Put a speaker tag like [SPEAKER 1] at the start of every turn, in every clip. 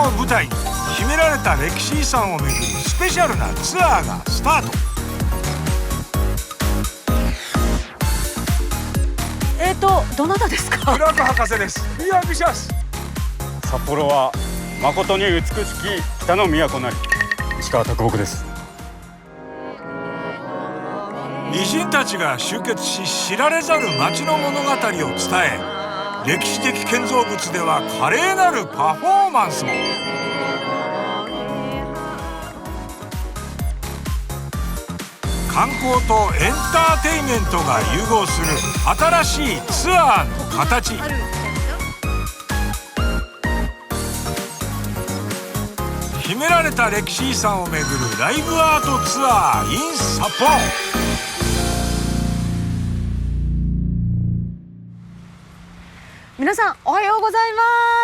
[SPEAKER 1] を舞台に秘められた歴史遺産を巡るスペシャルなツアーがスタート。
[SPEAKER 2] どなたですか？
[SPEAKER 1] クラーク博士です。We are ambitious。
[SPEAKER 3] 札幌は誠に美しき北の都なり、石川啄木です。
[SPEAKER 1] 偉人たちが集結し、知られざる町の物語を伝え、歴史的建造物では華麗なるパフォーマンスも。観光とエンターテインメントが融合する新しいツアーの形。秘められた歴史遺産を巡るライブアートツアー in 札幌。
[SPEAKER 2] 皆さんおはようございま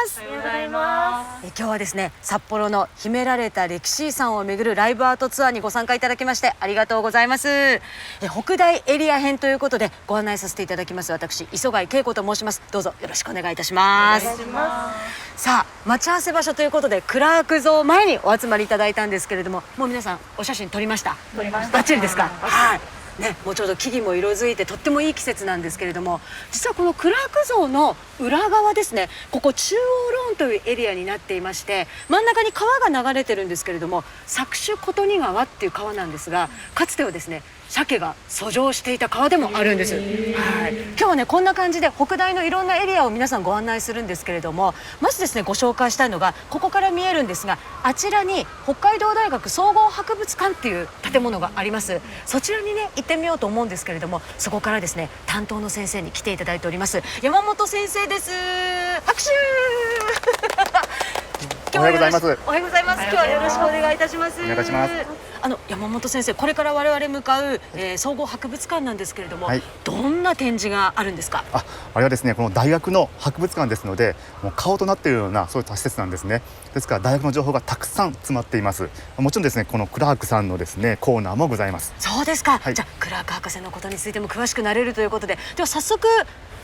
[SPEAKER 2] す。
[SPEAKER 4] おはようございます。
[SPEAKER 2] 今日はですね、札幌の秘められた歴史遺産を巡るライブアートツアーにご参加いただきましてありがとうございます。北大エリア編ということでご案内させていただきます。私磯貝恵子と申します。どうぞよろしくお願いいたします。
[SPEAKER 4] お願いします。
[SPEAKER 2] さあ、待ち合わせ場所ということでクラーク像前にお集まりいただいたんですけれども、もう皆さんお写真撮りました？
[SPEAKER 4] 撮りました。
[SPEAKER 2] バッチリですか？はいね、もうちょうど木々も色づいてとってもいい季節なんですけれども、実はこのクラーク像の裏側ですね、ここ中央ローンというエリアになっていまして、真ん中に川が流れてるんですけれども、佐久殊琴仁川っていう川なんですが、かつてはですね鮭が遡上していた川でもあるんです。はい、今日はねこんな感じで北大のいろんなエリアを皆さんご案内するんですけれども、まずですねご紹介したいのがここから見えるんですが、あちらに北海道大学総合博物館っていう建物があります。そちらにね行ってみようと思うんですけれども、そこからですね担当の先生に来ていただいております。山本先生です。拍手
[SPEAKER 5] おはようございます。
[SPEAKER 2] おはようございます。今日はよろしくお願いいたします。
[SPEAKER 5] お願いいたします。
[SPEAKER 2] 山本先生、これから我々向かう、総合博物館なんですけれども、
[SPEAKER 5] はい、
[SPEAKER 2] どんな展示があるんですか？
[SPEAKER 5] あれはですね、この大学の博物館ですので、もう顔となっているようなそういった施設なんですね。ですから大学の情報がたくさん詰まっています。もちろんですね、このクラークさんのですねコーナーもございます。
[SPEAKER 2] そうですか。
[SPEAKER 5] はい、
[SPEAKER 2] じゃあクラーク博士のことについても詳しくなれるということで、では早速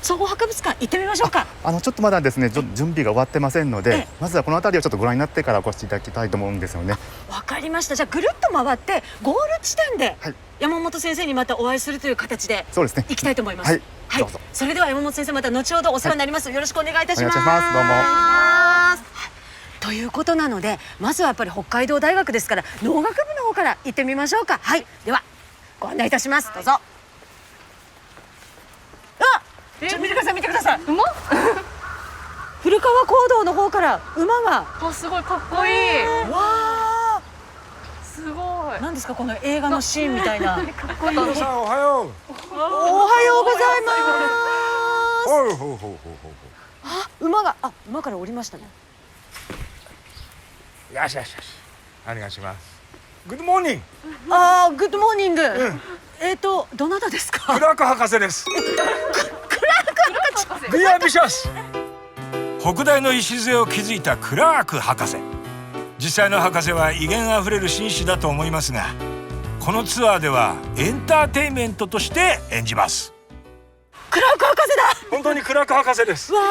[SPEAKER 2] 総合博物館行ってみましょうか。
[SPEAKER 5] ちょっとまだですね準備が終わってませんので、まずはこの辺りをちょっとご覧になってからお越しいただきたいと思うんですよね。
[SPEAKER 2] わかりました。じゃあぐるっと回ってゴール地点で山本先生にまたお会いするという形で
[SPEAKER 5] そうですね、
[SPEAKER 2] 行きたいと思います。
[SPEAKER 5] はい、
[SPEAKER 2] はい、
[SPEAKER 5] どうぞ。
[SPEAKER 2] それでは山本先生、また後ほどお世話になります。よろしくお願いいたします。
[SPEAKER 5] お願いします。どうも。
[SPEAKER 2] はい、ということなので、まずはやっぱり北海道大学ですから農学部の方から行ってみましょうか。はい、ではご案内いたします。どうぞ。見てください、見てください。
[SPEAKER 4] 馬？
[SPEAKER 2] 古川講堂の方から馬が。
[SPEAKER 4] あ、すごいかっこいい。
[SPEAKER 2] わあ、
[SPEAKER 4] すごい。
[SPEAKER 2] 何ですかこの映画のシーンみたいな。
[SPEAKER 4] かっこいい。
[SPEAKER 1] 皆さんおはよう。
[SPEAKER 2] おはようございます。
[SPEAKER 1] ほうほうほうほうほう。
[SPEAKER 2] 馬から降りましたね。
[SPEAKER 1] よしよしよし。お願いします。グッドモーニング。
[SPEAKER 2] グッドモーニング。どなたですか？
[SPEAKER 1] クラーク博士です。We are ambitious。北大の礎を築いたクラーク博士。実際の博士は威厳あふれる紳士だと思いますが、このツアーではエンターテインメントとして演じます。
[SPEAKER 2] クラーク博士だ。
[SPEAKER 1] 本当にクラーク博士です。
[SPEAKER 2] わ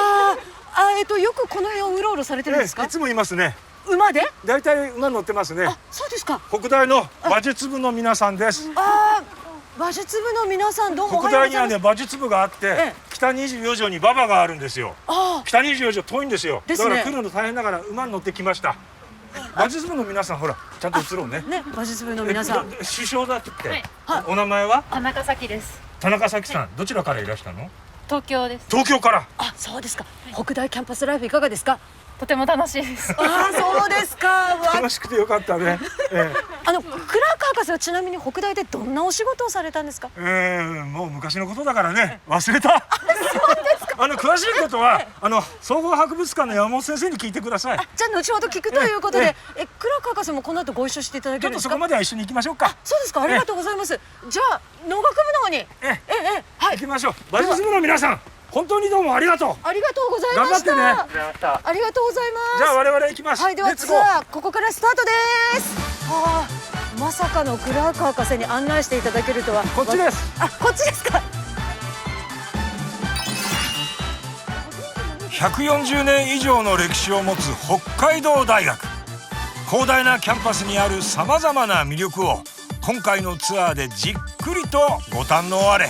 [SPEAKER 2] あ、よくこの辺をうろうろされてるんですか？
[SPEAKER 1] いつもいますね。
[SPEAKER 2] 馬で？
[SPEAKER 1] だいたい馬乗ってますね。
[SPEAKER 2] そうですか。
[SPEAKER 1] 北大の馬術部の皆さんです。
[SPEAKER 2] 馬術部の皆さん、どうもおは
[SPEAKER 1] 北大に
[SPEAKER 2] ようございます。
[SPEAKER 1] はね馬術部があって、北24条に馬場があるんですよ。北24条遠いんですよ。だから来るの大変だから馬に乗ってきました。馬術部の皆さん、ほらちゃんと映ろうね。
[SPEAKER 2] 馬術部の皆さん。
[SPEAKER 1] 首相だって言って。お名前は？
[SPEAKER 4] 田中咲です。
[SPEAKER 1] 田中咲さん、どちらからいらしたの？
[SPEAKER 4] 東京です。
[SPEAKER 1] 東京から。
[SPEAKER 2] そうですか。北大キャンパスライフいかがですか？
[SPEAKER 4] とても楽しいです。
[SPEAKER 2] そうですか。
[SPEAKER 1] 楽しくてよかったね。
[SPEAKER 2] クラーク博士はちなみに北大でどんなお仕事をされたんですか？
[SPEAKER 1] もう昔のことだからね忘れた。詳しいことは総合博物館の山本先生に聞いてください。
[SPEAKER 2] じゃあ後ほど聞くということで、クラーク博士もこの後ご一緒していただけるんですか？
[SPEAKER 1] ちょっとそこまでは一緒に行きましょうか。
[SPEAKER 2] そうですか。ありがとうございます。じゃあ農学部の方に
[SPEAKER 1] 行きましょう。馬術部の皆さん、本当にどうもありがとう。
[SPEAKER 2] ありがとうございました。
[SPEAKER 1] 頑張ってね。
[SPEAKER 2] ありがとうございます。
[SPEAKER 1] じゃあ我々行きます。
[SPEAKER 2] はい、ではツアーここからスタートです。まさかのクラーク博士に案内していただけるとは。
[SPEAKER 1] こっちです。
[SPEAKER 2] こっちですか。
[SPEAKER 1] 140年以上の歴史を持つ北海道大学。広大なキャンパスにあるさまざまな魅力を今回のツアーでじっくりとご堪能あれ。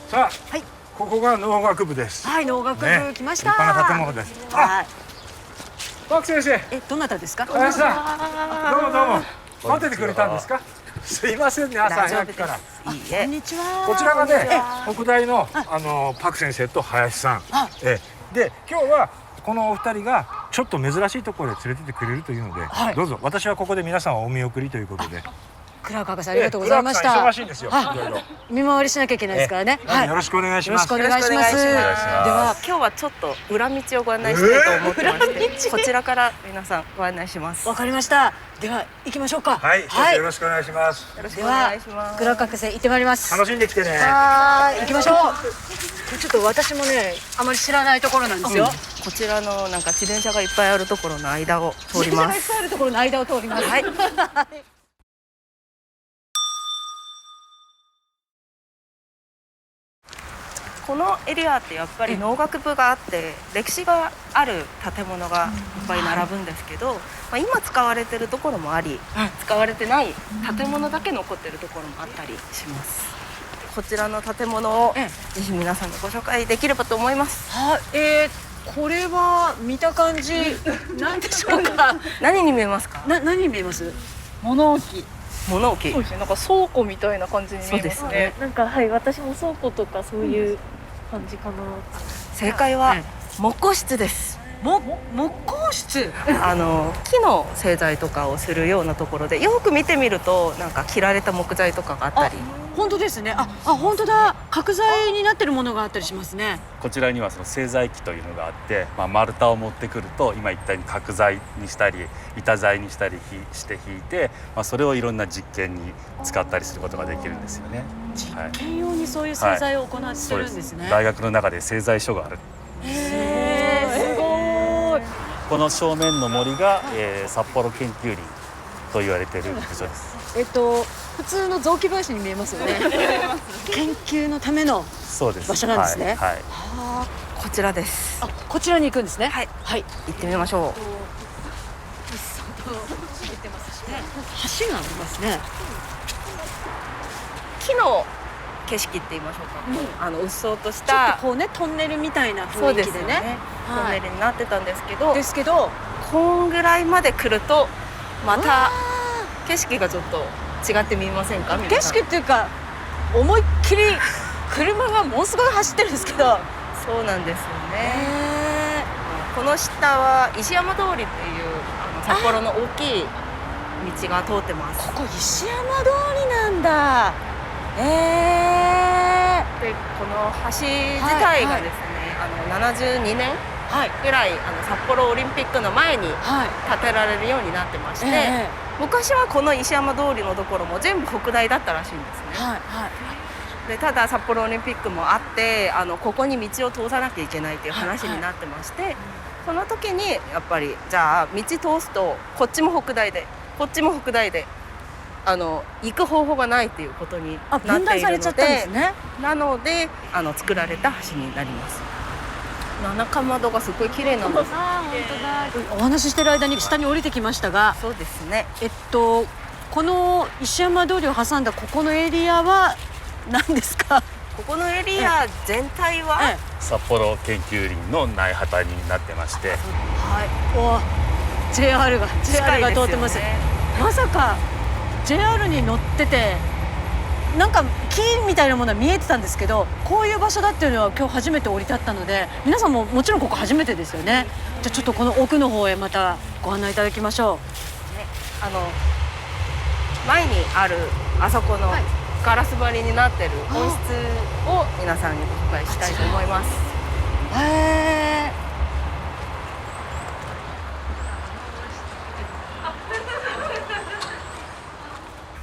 [SPEAKER 1] さあ、
[SPEAKER 2] はい、
[SPEAKER 1] ここが農学部です。
[SPEAKER 2] はい、農学部来ました。
[SPEAKER 1] 立派な建物です。
[SPEAKER 2] はい。
[SPEAKER 1] パク先生、
[SPEAKER 2] どなたですか？
[SPEAKER 1] 林さん、どうもどうも。待っててくれたんですか？すいませんね、朝早くから。
[SPEAKER 2] いいえ。こんにちは。
[SPEAKER 1] こちらがね、北大のパク先生と林さん。で、今日はこのお二人がちょっと珍しいところへ連れてってくれるというので、どうぞ。私はここで皆さんをお見送りということで。
[SPEAKER 2] クラーク博士、ありがとうございました。
[SPEAKER 1] 忙しいんですよ。いろいろ
[SPEAKER 2] 見回りしなきゃいけないですからね。
[SPEAKER 1] はい、よろしくお願いします。
[SPEAKER 2] よろしくお願いします。では
[SPEAKER 6] 今日はちょっと裏道をご案内したいと思ってまして、こちらから皆さんご案内します。
[SPEAKER 2] わかりました。では行きましょうか。
[SPEAKER 1] はい、よろしくお願いします。
[SPEAKER 6] よろしくお願いします。
[SPEAKER 2] クラーク博士、行ってまいります。
[SPEAKER 1] 楽しんできてね。
[SPEAKER 2] はい、行きましょう。これちょっと私もね、あまり知らないところなんですよ。
[SPEAKER 6] こちらのなんか自転車がいっぱいあるところの間を通ります。
[SPEAKER 2] 自転車がいっぱいあるところの間を通ります。はい。
[SPEAKER 6] このエリアってやっぱり農学部があって歴史がある建物がいっぱい並ぶんですけど、今使われてるところもあり、使われてない建物だけ残ってるところもあったりします。こちらの建物をぜひ皆さんにご紹介できればと思います。
[SPEAKER 2] はい、これは見た感じ何でしょうか？
[SPEAKER 6] 何に見えますか？
[SPEAKER 2] 何に見えます？
[SPEAKER 4] 物置。
[SPEAKER 6] 物置。
[SPEAKER 4] そうですね。なんか倉庫みたいな感じに見えますね。
[SPEAKER 7] なんかはい、私も倉庫とかそういう感じかな。
[SPEAKER 6] 正解は木工室です。
[SPEAKER 2] 木工室。
[SPEAKER 6] 木の製材とかをするようなところで、よく見てみるとなんか切られた木材とかがあったり。
[SPEAKER 2] 本当ですね。本当だ。角材になってるものがあったりしますね。
[SPEAKER 8] こちらにはその製材機というのがあって、丸太を持ってくると今言ったように角材にしたり板材にしたりして引いて、それをいろんな実験に使ったりすることができるんですよね。
[SPEAKER 2] 実験用にそういう製材を行ってるんですね。
[SPEAKER 8] 大学の中で製材所がある。
[SPEAKER 2] すごい。
[SPEAKER 8] この正面の森が、札幌研究林と言われている場所です。
[SPEAKER 2] 普通の雑木林に見えますよね。研究のための場所なんですね。
[SPEAKER 8] はい。
[SPEAKER 6] こちらです。
[SPEAKER 2] こちらに行くんですね。
[SPEAKER 6] はい。
[SPEAKER 2] はい。
[SPEAKER 6] 行ってみましょう。
[SPEAKER 2] 橋がありますね。
[SPEAKER 6] 木の景色って言いましょうか。うっそうとし
[SPEAKER 2] ちょっと
[SPEAKER 6] た。
[SPEAKER 2] こうね、トンネルみたいな
[SPEAKER 6] そうですよ
[SPEAKER 2] 雰囲気でね。
[SPEAKER 6] ね。トンネルになってたんですけど、こんぐらいまで来るとまた景色がちょっと違って見えませんか？
[SPEAKER 2] 景色っていうか思いっきり車がものすごい走ってるんですけど。
[SPEAKER 6] そうなんですよね。この下は石山通りっていう札幌の大きい道が通ってます。
[SPEAKER 2] ここ石山通りなんだ。
[SPEAKER 6] でこの橋自体がですね、72年ぐらい札幌オリンピックの前に建てられるようになってまして、昔はこの石山通りのところも全部北大だったらしいんですね。でただ札幌オリンピックもあってここに道を通さなきゃいけないっていう話になってまして、その時にやっぱりじゃあ道通すとこっちも北大でこっちも北大で行く方法がないっていうことになっているので、
[SPEAKER 2] 分断されちゃったんですね。
[SPEAKER 6] なので作られた橋になります。七かまどがすごい綺麗なんです。
[SPEAKER 2] お話ししてる間に下に降りてきましたが、
[SPEAKER 6] そうですね。
[SPEAKER 2] この石山通りを挟んだここのエリアは何ですか？
[SPEAKER 6] ここのエリア全体は
[SPEAKER 8] 札幌研究林の内畑になってまして、
[SPEAKER 2] JR が通ってます。まさか JR に乗っててなんか木みたいなものは見えてたんですけど、こういう場所だっていうのは今日初めて降り立ったので、皆さんももちろんここ初めてですよね。じゃあちょっとこの奥の方へまたご案内いただきましょう。
[SPEAKER 6] 前にあるあそこのガラス張りになってる温室を皆さんにご紹介したいと思います。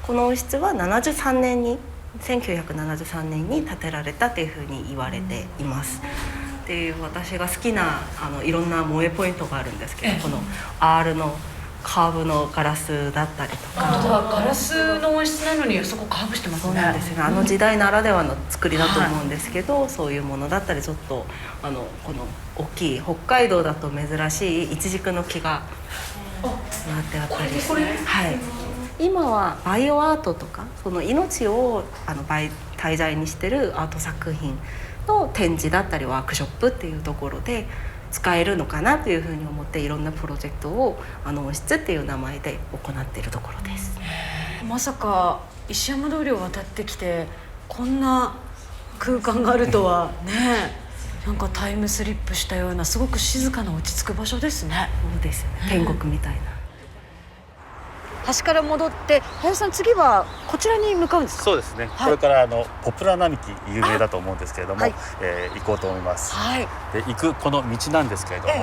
[SPEAKER 6] この温室は1973年に建てられたというふうに言われています。で私が好きないろんな萌えポイントがあるんですけど、この R のカーブのガラスだったりとか。
[SPEAKER 2] 本当だ、ガラスの温室なのにそこカーブしてますね。
[SPEAKER 6] そうなんですよね。あの時代ならではの作りだと思うんですけど、そういうものだったり、ちょっとこの大きい北海道だと珍しいイチジクの木がなってあったりして、はい。今はバイオアートとか、その命を題材にしてるアート作品の展示だったりワークショップっていうところで使えるのかなというふうに思って、いろんなプロジェクトを温室っていう名前で行っているところです。
[SPEAKER 2] まさか石山通りを渡ってきてこんな空間があるとはね。なんかタイムスリップしたような、すごく静かな落ち着く場所ですね。
[SPEAKER 6] そうですね、天国みたいな。
[SPEAKER 2] 橋から戻って林さん、次はこちらに向かうんですか？
[SPEAKER 8] そうですね、これからポプラ並木有名だと思うんですけれども、行こうと思います。で行くこの道なんですけれども、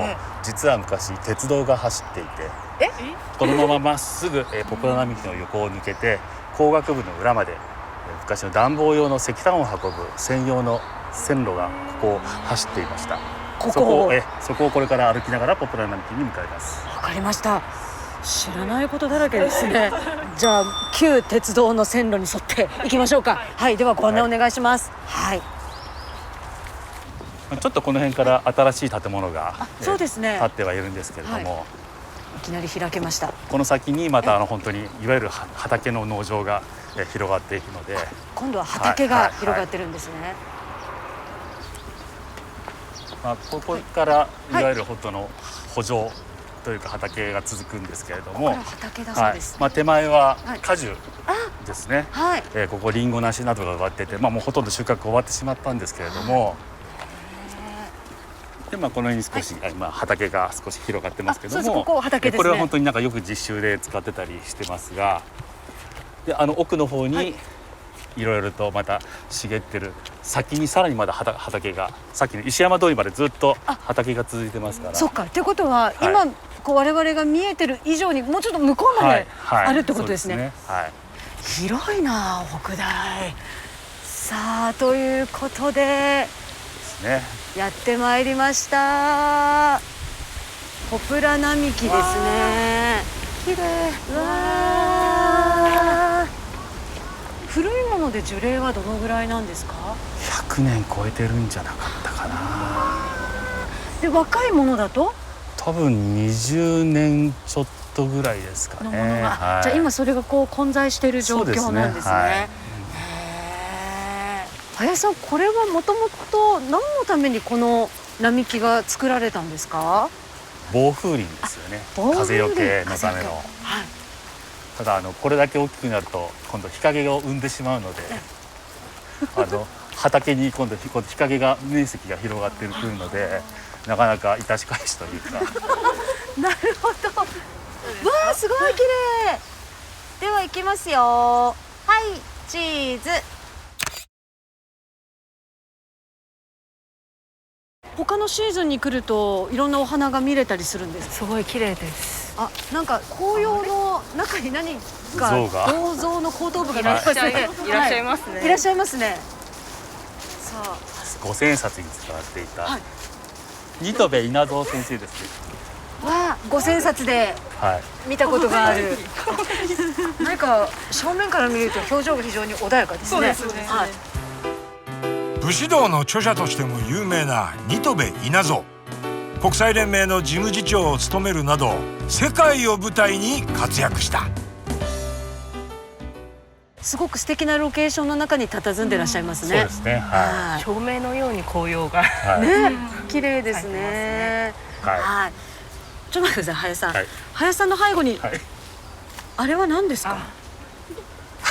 [SPEAKER 8] 実は昔鉄道が走っていて、このまままっすぐポプラ並木の横を抜けて工学部の裏まで昔の暖房用の石炭を運ぶ専用の線路がここを走っていました。そこをこれから歩きながらポプラ並木に向かいます。
[SPEAKER 2] わかりました。知らないことだらけですね。じゃあ旧鉄道の線路に沿って行きましょうか。はい、ではご案内お願いします。はい。
[SPEAKER 8] ちょっとこの辺から新しい建物が
[SPEAKER 2] そうですね、
[SPEAKER 8] 建ってはいるんですけれども、
[SPEAKER 2] いきなり開けました。
[SPEAKER 8] この先にまた本当にいわゆる畑の農場が広がっていくので、
[SPEAKER 2] 今度は畑が広がってるんですね。
[SPEAKER 8] ここからいわゆる本当の圃場というか畑が続くんですけれども、
[SPEAKER 2] 畑だそうです。
[SPEAKER 8] 手前は果樹ですね。
[SPEAKER 2] はい。
[SPEAKER 8] ここリンゴ梨などが植わってて、もうほとんど収穫終わってしまったんですけれども、でこの辺に少し今畑が少し広がってますけども、これは本当になんかよく実習で使ってたりしてますが、で奥の方にいろいろとまた茂ってる先にさらにまだ畑が、さっきの石山通りまでずっと畑が続いてますから。
[SPEAKER 2] そっか。ってことは今我々が見えてる以上にもうちょっと向こうまであるってことですね。広いな北大。さあということでやってまいりました。ポプラ並木ですね。綺麗。うわー、古いもので樹齢はどのぐらいなんですか
[SPEAKER 8] ？100年超えてるんじゃなかったかな。
[SPEAKER 2] で若いものだと
[SPEAKER 8] 多分20年ちょっとぐらいですかね。
[SPEAKER 2] じゃあ今それが混在している状況なんですね。林さん、これはもともと何のためにこの並木が作られたんですか？
[SPEAKER 8] 防風林ですよね。風よけのための。ただこれだけ大きくなると今度日陰を生んでしまうので、畑に今度日陰が面積が広がってくるので、なかなか致し返しというか。
[SPEAKER 2] なるほど。わあ、すごい綺麗。では行きますよ。はい、チーズ。他のシーズンに来るといろんなお花が見れたりするんです。
[SPEAKER 6] すごい綺麗です。
[SPEAKER 2] なんか紅葉の中に何か銅像の後頭部が
[SPEAKER 6] いらっしゃいますね。
[SPEAKER 2] いらっしゃいますね。さあ、
[SPEAKER 8] 五千冊に使われていた新渡戸稲造先生ですね。
[SPEAKER 2] 五千冊で見たことがある。なんか正面から見ると表情が非常に穏やかですね。
[SPEAKER 4] そうですね。
[SPEAKER 1] 武士道の著者としても有名な新渡戸稲造、国際連盟の事務次長を務めるなど世界を舞台に活躍した。
[SPEAKER 2] すごく素敵なロケーションの中に佇んでいらっしゃいますね。
[SPEAKER 8] そうですね。
[SPEAKER 6] 照明のように紅葉が
[SPEAKER 2] 綺麗ですね。はい。ちょっと待ってください、林さん。林さんの背後にあれは何ですか？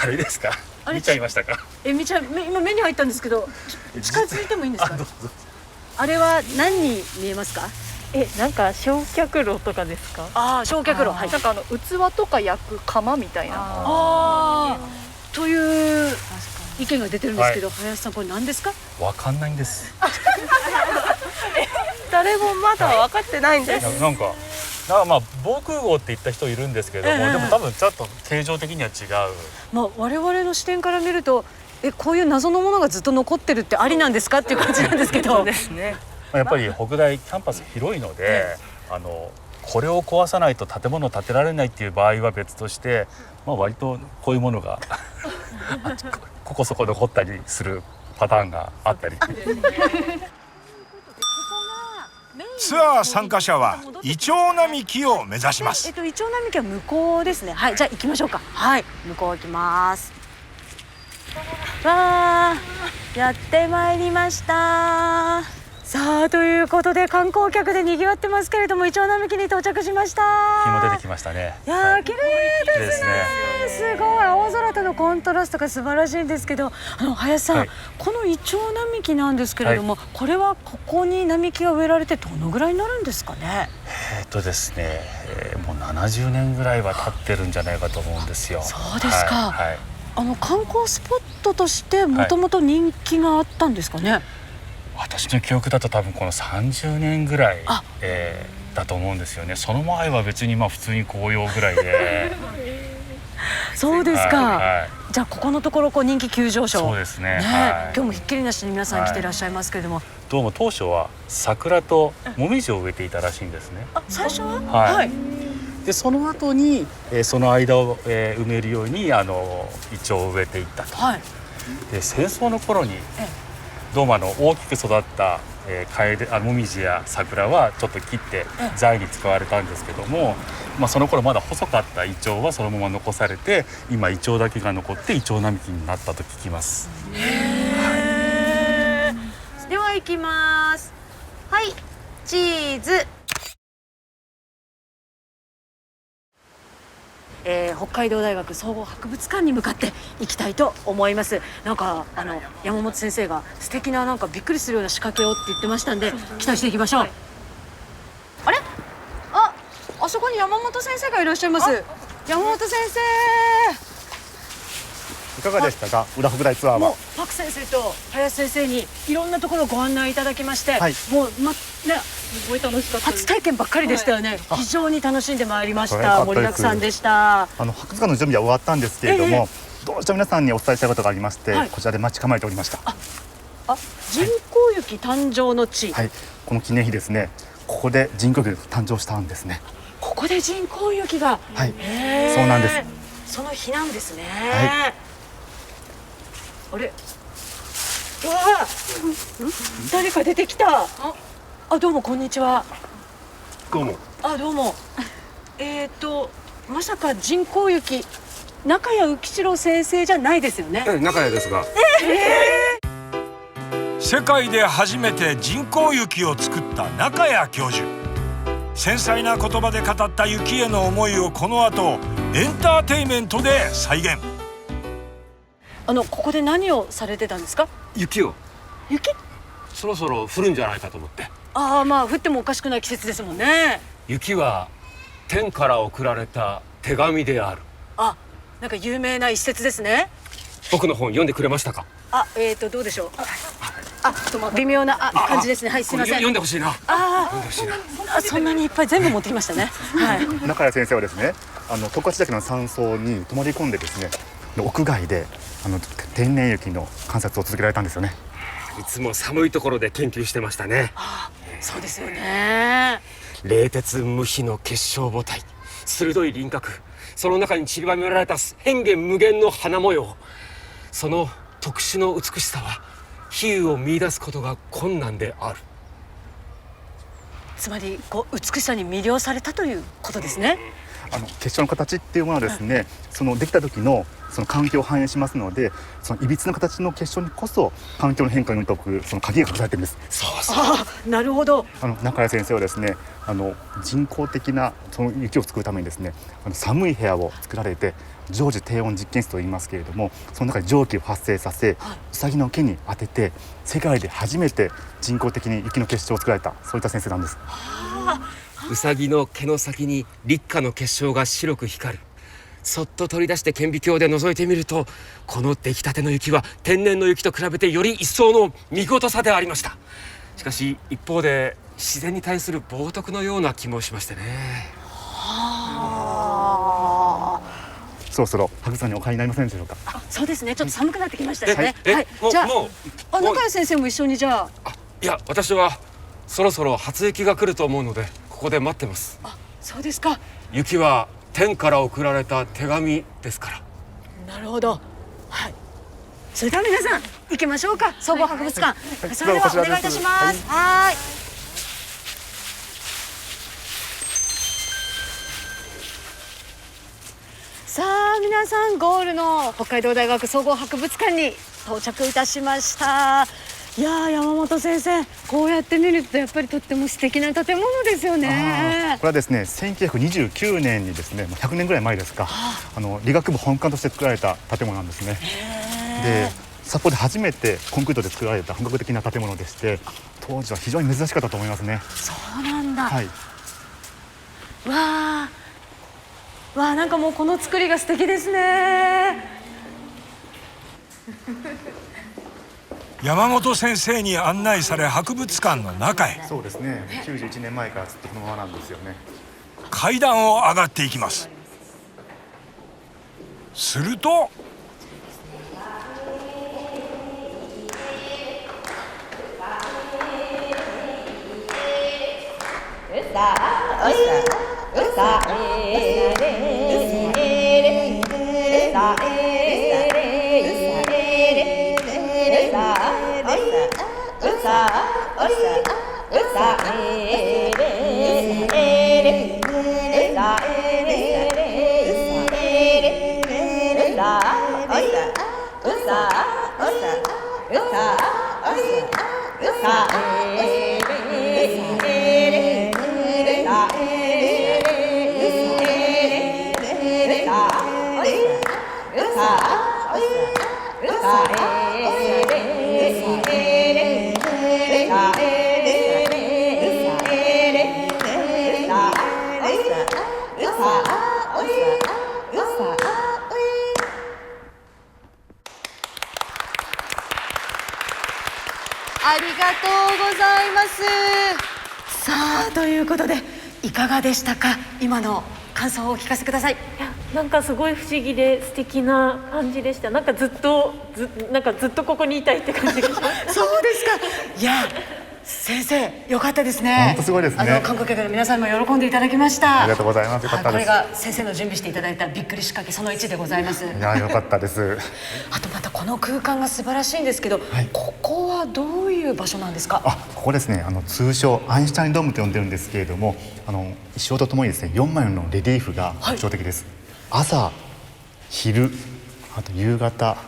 [SPEAKER 8] あれですか？見ちゃいましたか？
[SPEAKER 2] 今目に入ったんですけど、近づいてもいいんですか？あれは何に見えますか？
[SPEAKER 7] なんか焼却炉とかですか？
[SPEAKER 2] 焼却炉。
[SPEAKER 4] なんか器とか焼く窯みたいな。
[SPEAKER 2] という意見が出てるんですけど、林さんこれ何ですか？
[SPEAKER 8] わかんないんです。
[SPEAKER 6] 誰もまだ分かってないんです。
[SPEAKER 8] なんか防空壕って言った人いるんですけども、でも多分ちょっと形状的には違う。
[SPEAKER 2] 我々の視点から見ると、こういう謎のものがずっと残ってるってありなんですかっていう感じなんですけど。
[SPEAKER 6] そうですね。
[SPEAKER 8] やっぱり北大キャンパス広いので、これを壊さないと建物を建てられないっていう場合は別として、割とこういうものがここそこ残ったりするパターンがあったり。
[SPEAKER 1] ツアー参加者はイチョウ並木を目指します。
[SPEAKER 2] イチョウ並木は向こうですね。はい、じゃあ行きましょうか。はい、向こう行きます。わー、やってまいりました。さあ、ということで観光客で賑わってますけれども、イチョウ並木に到着しました。
[SPEAKER 8] 日も出てきましたね。
[SPEAKER 2] いやー、綺麗ですね。すごい青空とのコントラストが素晴らしいんですけど、林さん、このイチョウ並木なんですけれども、これはここに並木が植えられてどのぐらいになるんですかね。
[SPEAKER 8] ですね、もう70年ぐらいは経ってるんじゃないかと思うんですよ。
[SPEAKER 2] そうですか。観光スポットとしてもともと人気があったんですかね。
[SPEAKER 8] 私の記憶だと多分この30年ぐらい、だと思うんですよね。その前は別に普通に紅葉ぐらいで
[SPEAKER 2] そうですか、じゃあここのところ人気急上昇。
[SPEAKER 8] そうですね。
[SPEAKER 2] 今日もひっきりなしに皆さん来ていらっしゃいますけれども、
[SPEAKER 8] どうも当初は桜ともみじを植えていたらしいんですね。
[SPEAKER 2] 最初は、
[SPEAKER 8] でその後に、その間を、埋めるようにイチョウを植えていったと。で戦争の頃にどうも大きく育ったもみじや桜はちょっと切って材に使われたんですけども、その頃まだ細かったイチョウはそのまま残されて、今イチョウだけが残ってイチョウ並木になったと聞きます。
[SPEAKER 2] では行きます。はい、チーズ。北海道大学総合博物館に向かって行きたいと思います。なんか山本先生が素敵なびっくりするような仕掛けをって言ってましたんで、期待していきましょう。あれ、あそこに山本先生がいらっしゃいます。山本先生、
[SPEAKER 5] いかがでしたか、裏北大ツアーは。
[SPEAKER 2] もうパク先生と林先生にいろんなところをご案内いただきまして、もう
[SPEAKER 4] すごい楽しかったです。
[SPEAKER 2] 初体験ばっかりでしたよね。非常に楽しんでまいりました。盛りだくさんでした。
[SPEAKER 5] 博物館の準備は終わったんですけれども、どうしても皆さんにお伝えしたいことがありまして、こちらで待ち構えておりました。
[SPEAKER 2] 人工雪誕生の地。
[SPEAKER 5] この記念碑ですね、ここで人工雪が誕生したんですね。
[SPEAKER 2] ここで人工雪が。
[SPEAKER 5] そうなんです。
[SPEAKER 2] その日なんですね。あれ、うわあ、誰か出てきた。どうもこんにちは。
[SPEAKER 9] どうも。
[SPEAKER 2] どうも。まさか人工雪、中谷浮四郎先生じゃないですよね。
[SPEAKER 9] 中谷ですが。
[SPEAKER 1] 世界で初めて人工雪を作った中谷教授。繊細な言葉で語った雪への思いをこの後エンターテインメントで再現。
[SPEAKER 2] ここで何をされてたんですか。
[SPEAKER 9] 雪を。
[SPEAKER 2] 雪？
[SPEAKER 9] そろそろ降るんじゃないかと思って。
[SPEAKER 2] 降ってもおかしくない季節ですもんね。
[SPEAKER 9] 雪は天から送られた手紙である。
[SPEAKER 2] なんか有名な一節ですね。
[SPEAKER 9] 僕の本読んでくれましたか。
[SPEAKER 2] どうでしょう。微妙な感じですね。はい、すみません。
[SPEAKER 9] 読んでほしいな。読んでほしいな。
[SPEAKER 2] そんなにいっぱい全部持ってきましたね。
[SPEAKER 5] 中谷先生はですね、十勝岳の山荘に泊まり込んでですね、屋外で天然雪の観察を続けられたんですよね。
[SPEAKER 9] いつも寒いところで研究してましたね。
[SPEAKER 2] そうですよね。
[SPEAKER 9] 冷徹無比の結晶母体、鋭い輪郭、その中に散りばめられた変幻無限の花模様、その特殊の美しさは比喩を見出すことが困難である。
[SPEAKER 2] つまり美しさに魅了されたということですね。
[SPEAKER 5] 結晶の形っていうものはですね、そのできた時のその環境を反映しますので、そのいびつな形の結晶にこそ環境の変化を読み解くその鍵が隠されているんです。
[SPEAKER 2] なるほど。
[SPEAKER 5] 中谷先生はですね、人工的なその雪を作るためにですね、寒い部屋を作られて常時低温実験室と言いますけれども、その中で蒸気を発生させ、うさぎの毛に当てて世界で初めて人工的に雪の結晶を作られた、そういった先生なんです。
[SPEAKER 9] うさぎの毛の先に立花の結晶が白く光る。そっと取り出して顕微鏡で覗いてみると、この出来たての雪は天然の雪と比べてより一層の見事さでありました。しかし一方で自然に対する冒涜のような気もしましてね。
[SPEAKER 5] そろそろ博物館にお帰りになりませんでしょうか。
[SPEAKER 2] そうですね、ちょっと寒くなってきましたよね。
[SPEAKER 9] じゃ
[SPEAKER 2] あ中谷先生も一緒に。じゃあ
[SPEAKER 9] いや、私はそろそろ初雪が来ると思うのでここで待ってます。
[SPEAKER 2] そうですか。
[SPEAKER 9] 雪は天から送られた手紙ですから。
[SPEAKER 2] なるほど。はい。それでは皆さん行きましょうか。総合博物館。それではお願いいたします。はい。さあ皆さんゴールの北海道大学総合博物館に到着いたしました。いやー、山本先生、こうやって見るとやっぱりとっても素敵な建物ですよね。
[SPEAKER 5] これはですね、1929年にですね、100年ぐらい前ですか、理学部本館として作られた建物なんですね。で、札幌で初めてコンクリートで作られた本格的な建物でして、当時は非常に珍しかったと思いますね。
[SPEAKER 2] そうなんだ。
[SPEAKER 5] はい。
[SPEAKER 2] わあ、なんかもうこの作りが素敵ですね。
[SPEAKER 1] 山本先生に案内され博物館の中へ。
[SPEAKER 5] そうですね。91年前からずっとこのままなんですよね。
[SPEAKER 1] 階段を上がっていきます。すると
[SPEAKER 2] ありがとうございます。さあ、ということでいかがでしたか。今の感想をお聞かせください。
[SPEAKER 7] いや、なんかすごい不思議で素敵な感じでした。なんかずっとここにいたいって感じがします。
[SPEAKER 2] そうですか。いや、先生良かったですね。
[SPEAKER 5] 本当すごいですね。
[SPEAKER 2] 観光客の皆さんも喜んでいただきました。
[SPEAKER 5] ありがとうございます。よかったです。
[SPEAKER 2] これが先生の準備していただいたびっくり仕掛けその1でございます。
[SPEAKER 5] いや、よかったです。
[SPEAKER 2] あとまたこの空間が素晴らしいんですけど、ここはどういう場所なんですか。
[SPEAKER 5] ここですね、通称アインシュタインドームと呼んでるんですけれども、衣装とともにですね、4枚のレリーフが特徴的です。朝、昼、あと夕方、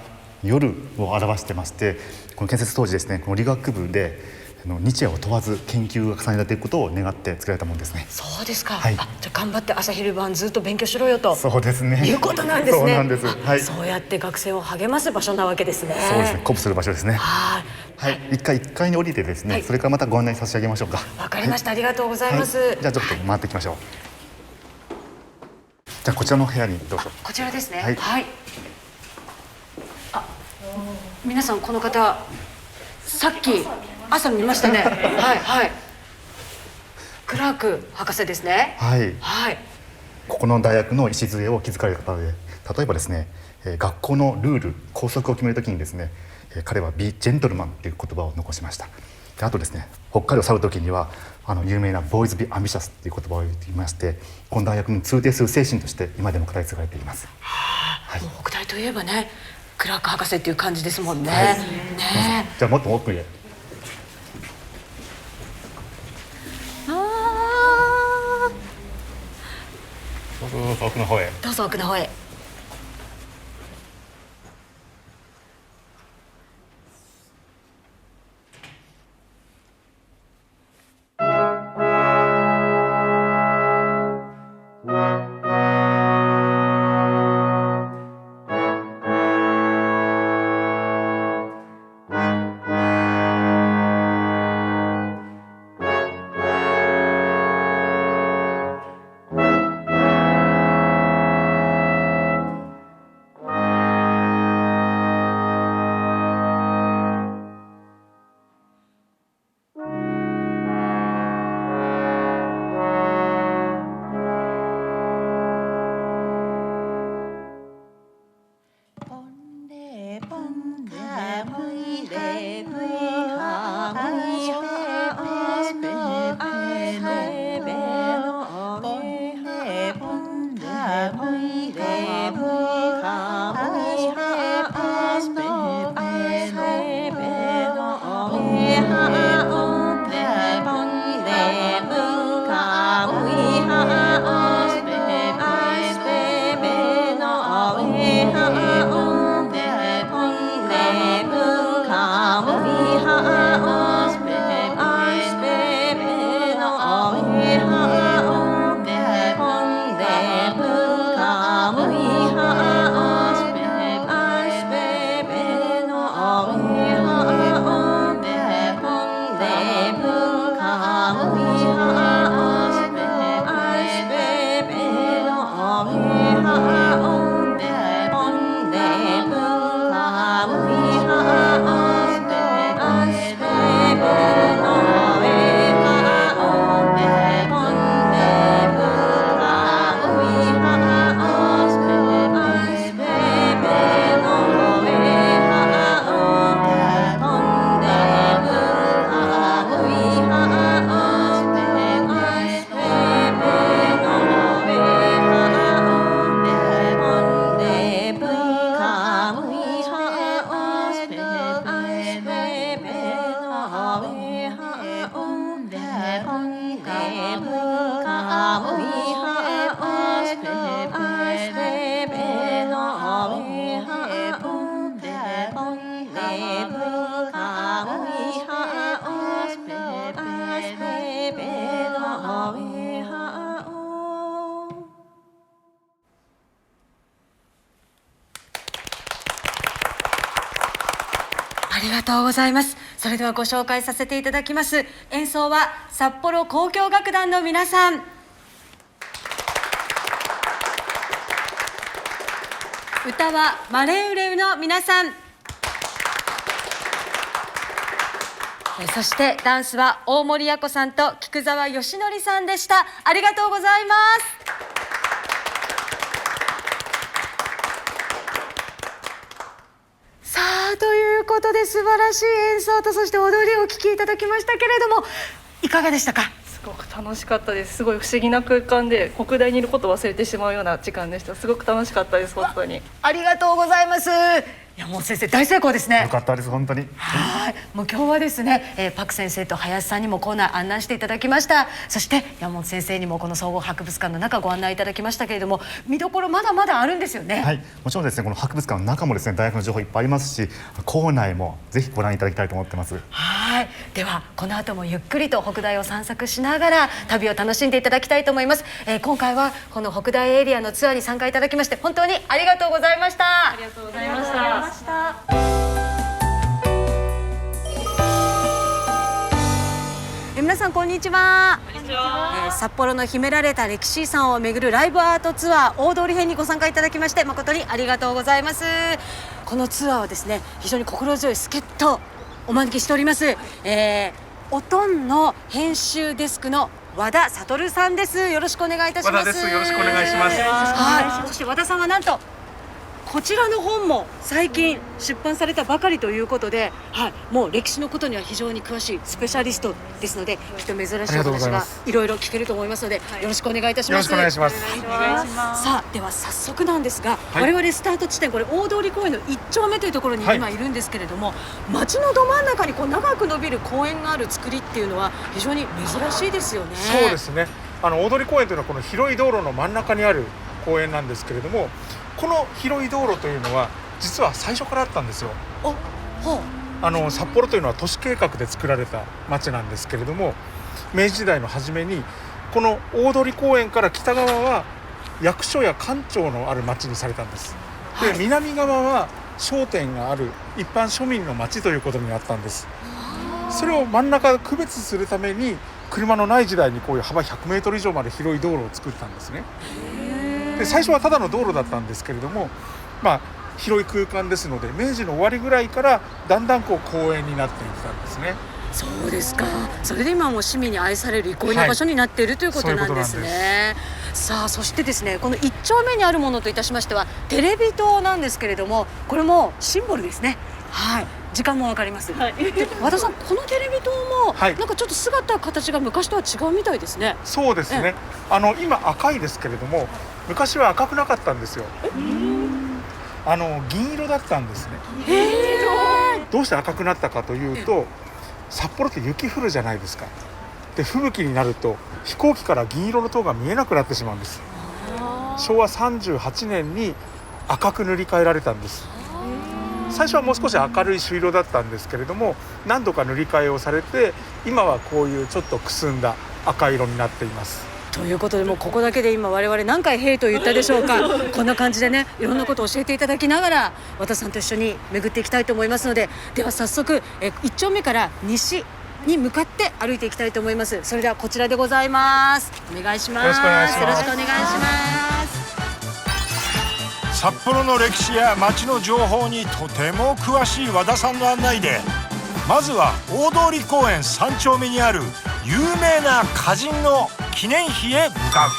[SPEAKER 5] 夜を表してまして、この建設当時ですね、この理学部で日夜を問わず研究が重ねられていくことを願って作られたものですね。
[SPEAKER 2] そうですか。
[SPEAKER 5] はい。
[SPEAKER 2] じゃあ頑張って朝昼晩ずっと勉強しろよと。
[SPEAKER 5] そうですね。
[SPEAKER 2] いうことなんですね。
[SPEAKER 5] そうなんです。はい。
[SPEAKER 2] そうやって学生を励ます場所なわけですね。
[SPEAKER 5] そうですね。鼓舞する場所ですね。
[SPEAKER 2] はい。
[SPEAKER 5] 一回1階に降りてですね、それからまたご案内差し上げましょうか。
[SPEAKER 2] わかりました。ありがとうございます。
[SPEAKER 5] じゃあちょっと回っていきましょう。じゃあこちらの部屋にどうぞ。
[SPEAKER 2] こちらですね。
[SPEAKER 5] はい。
[SPEAKER 2] 皆さんこの方さっき朝見ましたね。はい。クラーク博士ですね。
[SPEAKER 5] はい。
[SPEAKER 2] はい。
[SPEAKER 5] ここの大学の礎を築かれた方で、例えばですね、学校のルール、校則を決めるときにですね、彼はビジェントルマンという言葉を残しました。で、あとですね、北海道を去るときには有名なボーイズビアンビシャスという言葉を言っていまして、この大学の通底する精神として今でも語り継がれています。
[SPEAKER 2] はい。北大といえばね、クラーク博士っていう感じですもんね。ね。
[SPEAKER 5] じゃあもっと奥へ。どうぞ奥の方へ。
[SPEAKER 2] どうぞ奥の方へ。ありがとうございます。それではご紹介させていただきます。演奏は札幌交響楽団の皆さん。歌はマレウレウの皆さん。そしてダンスは大森屋子さんと菊沢義則さんでした。ありがとうございます。さあ、ということで素晴らしい演奏とそして踊りをお聴きいただきましたけれども、いかがでしたか？
[SPEAKER 4] すごく楽しかったです。すごい不思議な空間で国大にいることを忘れてしまうような時間でした。すごく楽しかったです。本当に
[SPEAKER 2] ありがとうございます。いやもう先生大成功ですね。
[SPEAKER 5] よかったです本当に。
[SPEAKER 2] はい、もう今日はですね、パク先生と林さんにもコーナー案内していただきました。そして山本先生にもこの総合博物館の中ご案内いただきましたけれども、見どころまだまだあるんですよね。
[SPEAKER 5] はい、もちろんですねこの博物館の中もですね大学の情報いっぱいありますし、校内もぜひご覧いただきたいと思ってます。
[SPEAKER 2] はい、ではこの後もゆっくりと北大を散策しながら旅を楽しんでいただきたいと思います。今回はこの北大エリアのツアーに参加いただきまして本当にありがとうございました。
[SPEAKER 4] ありがとうございました。
[SPEAKER 2] 皆さんこんにちは。札幌の秘められた歴史遺産を巡るライブアートツアー大通編にご参加いただきまして誠にありがとうございます。このツアーはですね非常に心強い助っ人お招きしております。おとんの編集デスクの和田悟さんです。よろしくお願いいたします。
[SPEAKER 10] 和田です。よろしくお願いします。
[SPEAKER 2] はい、そして和田さんはなんとこちらの本も最近出版されたばかりということで、はい、もう歴史のことには非常に詳しいスペシャリストですので、きっと珍しいお話がいろいろ聞けると思いますので、よろしくお願いいたします。
[SPEAKER 10] よろしくお願いします。
[SPEAKER 2] さあでは早速なんですが、我々スタート地点これ大通公園の1丁目というところに今いるんですけれども、街のど真ん中にこう長く伸びる公園がある作りっていうのは非常に珍しいですよね。
[SPEAKER 10] そうですね。大通公園というのはこの広い道路の真ん中にある公園なんですけれども、この広い道路というのは実は最初からあったんですよ。札幌というのは都市計画で作られた町なんですけれども、明治時代の初めにこの大通公園から北側は役所や官庁のある町にされたんです。で、南側は商店がある一般庶民の町ということになったんです。それを真ん中区別するために車のない時代にこういう幅100メートル以上まで広い道路を作ったんですね。で、最初はただの道路だったんですけれども、広い空間ですので明治の終わりぐらいからだんだんこう公園になっていったんですね。
[SPEAKER 2] そうですか。それで今も市民に愛される憩いの場所になっているということなんですね。さあそしてですね、この1丁目にあるものといたしましてはテレビ塔なんですけれども、これもシンボルですね。はい、時間もわかります。で和田さん、このテレビ塔もなんかちょっと姿形が昔とは違うみたいですね。
[SPEAKER 10] そうですね。今赤いですけれども、昔は赤くなかったんですよ。銀色だったんですね。どうして赤くなったかというと、札幌って雪降るじゃないですか。で、吹雪になると飛行機から銀色の塔が見えなくなってしまうんです。昭和38年に赤く塗り替えられたんです。最初はもう少し明るい朱色だったんですけれども、何度か塗り替えをされて今はこういうちょっとくすんだ赤色になっています。
[SPEAKER 2] ということで、もうここだけで今我々何回「へい」と言ったでしょうか。こんな感じでね、いろんなことを教えていただきながら和田さんと一緒に巡っていきたいと思いますので、では早速1丁目から西に向かって歩いていきたいと思います。それではこちらでございます。お願いします。
[SPEAKER 10] よろしくお願いします。
[SPEAKER 2] よろしくお願いします。
[SPEAKER 1] 札幌の歴史や街の情報にとても詳しい和田さんの案内で、まずは大通公園3丁目にある有名な歌人の記念碑へ向かう。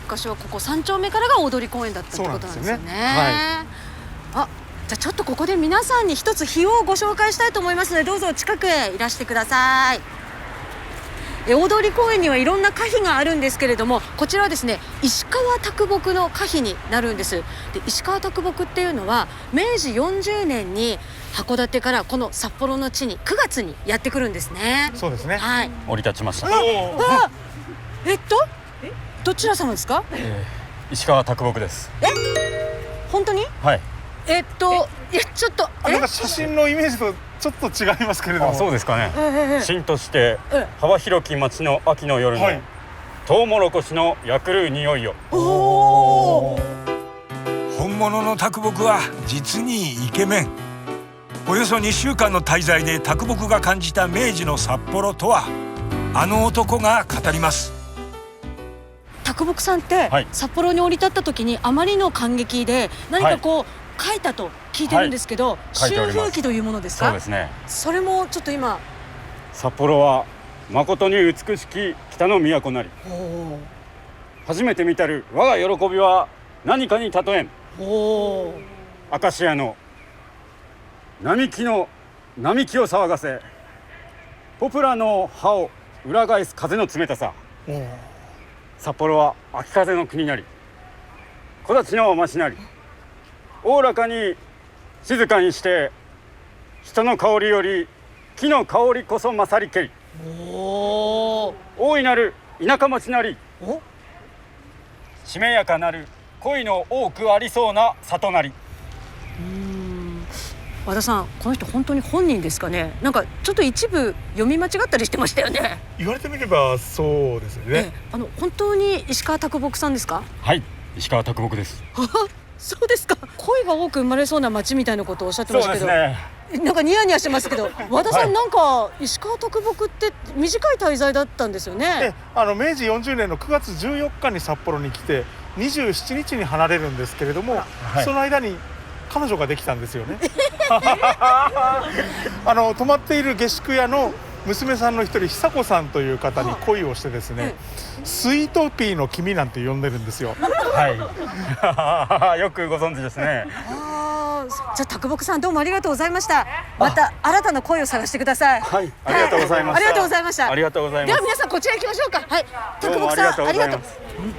[SPEAKER 2] 昔はここ3丁目からが大通公園だったってことなんですよね。あ、じゃあちょっとここで皆さんに一つ碑をご紹介したいと思いますので、どうぞ近くへいらしてください。大通公園にはいろんな歌碑があるんですけれども、こちらはですね石川啄木の歌碑になるんです。で、石川啄木っていうのは明治40年に函館からこの札幌の地に9月にやってくるんですね。
[SPEAKER 10] そうですね。
[SPEAKER 2] はい。
[SPEAKER 3] 降り立ちました。
[SPEAKER 2] どちら様ですか？
[SPEAKER 3] 石川啄木です。
[SPEAKER 2] 本当に？
[SPEAKER 3] はい。
[SPEAKER 2] いやちょっと
[SPEAKER 10] なんか写真のイメージとちょっと違いますけれども。
[SPEAKER 3] そうですかね。芯として幅広き町の秋の夜のトウモロコシの焼くる匂いよ。
[SPEAKER 1] 本者の啄木は実にイケメン。およそ2週間の滞在で啄木が感じた明治の札幌とは、あの男が語ります。
[SPEAKER 2] 啄木さんって、札幌に降り立った時にあまりの感激で何かこう、書いたと聞いてるんですけど、秋風記というものですか？
[SPEAKER 3] そうですね。
[SPEAKER 2] それもちょっと今。
[SPEAKER 3] 札幌は誠に美しき北の都なり。初めて見たる我が喜びは何かに例えん。アカシアの並木を騒がせ、ポプラの葉を裏返す風の冷たさ。札幌は秋風の国なり、木立の町なり。おおらかに静かにして、人の香りより木の香りこそ勝りけり。大いなる田舎町なり、しめやかなる恋の多くありそうな里なり。
[SPEAKER 2] 和田さん、この人本当に本人ですかね？なんかちょっと一部読み間違ったりしてましたよね。
[SPEAKER 10] 言われてみればそうですよね。
[SPEAKER 2] 本当に石川啄木さんですか？
[SPEAKER 3] はい、石川啄木です。
[SPEAKER 2] そうですか。恋が多く生まれそうな町みたいなことをおっしゃってましたけど、
[SPEAKER 3] そうですね。
[SPEAKER 2] なんかニヤニヤしてますけど、和田さん、なんか石川啄木って短い滞在だったんですよね。
[SPEAKER 10] 明治40年の9月14日に札幌に来て27日に離れるんですけれども、その間に彼女ができたんですよね。泊まっている下宿屋の娘さんの一人、久子さんという方に恋をしてですね、スイートピーの君なんて呼んでるんですよ。
[SPEAKER 3] はい。よくご存知ですね。
[SPEAKER 2] じゃあ啄木さん、どうもありがとうございました。また新たな恋を探してください。
[SPEAKER 3] はい、ありがとうございました。
[SPEAKER 2] ありがとうございました。
[SPEAKER 3] ありがとうございます。
[SPEAKER 2] では皆さんこちら行きましょうか。はい。啄木さん、ありがとう。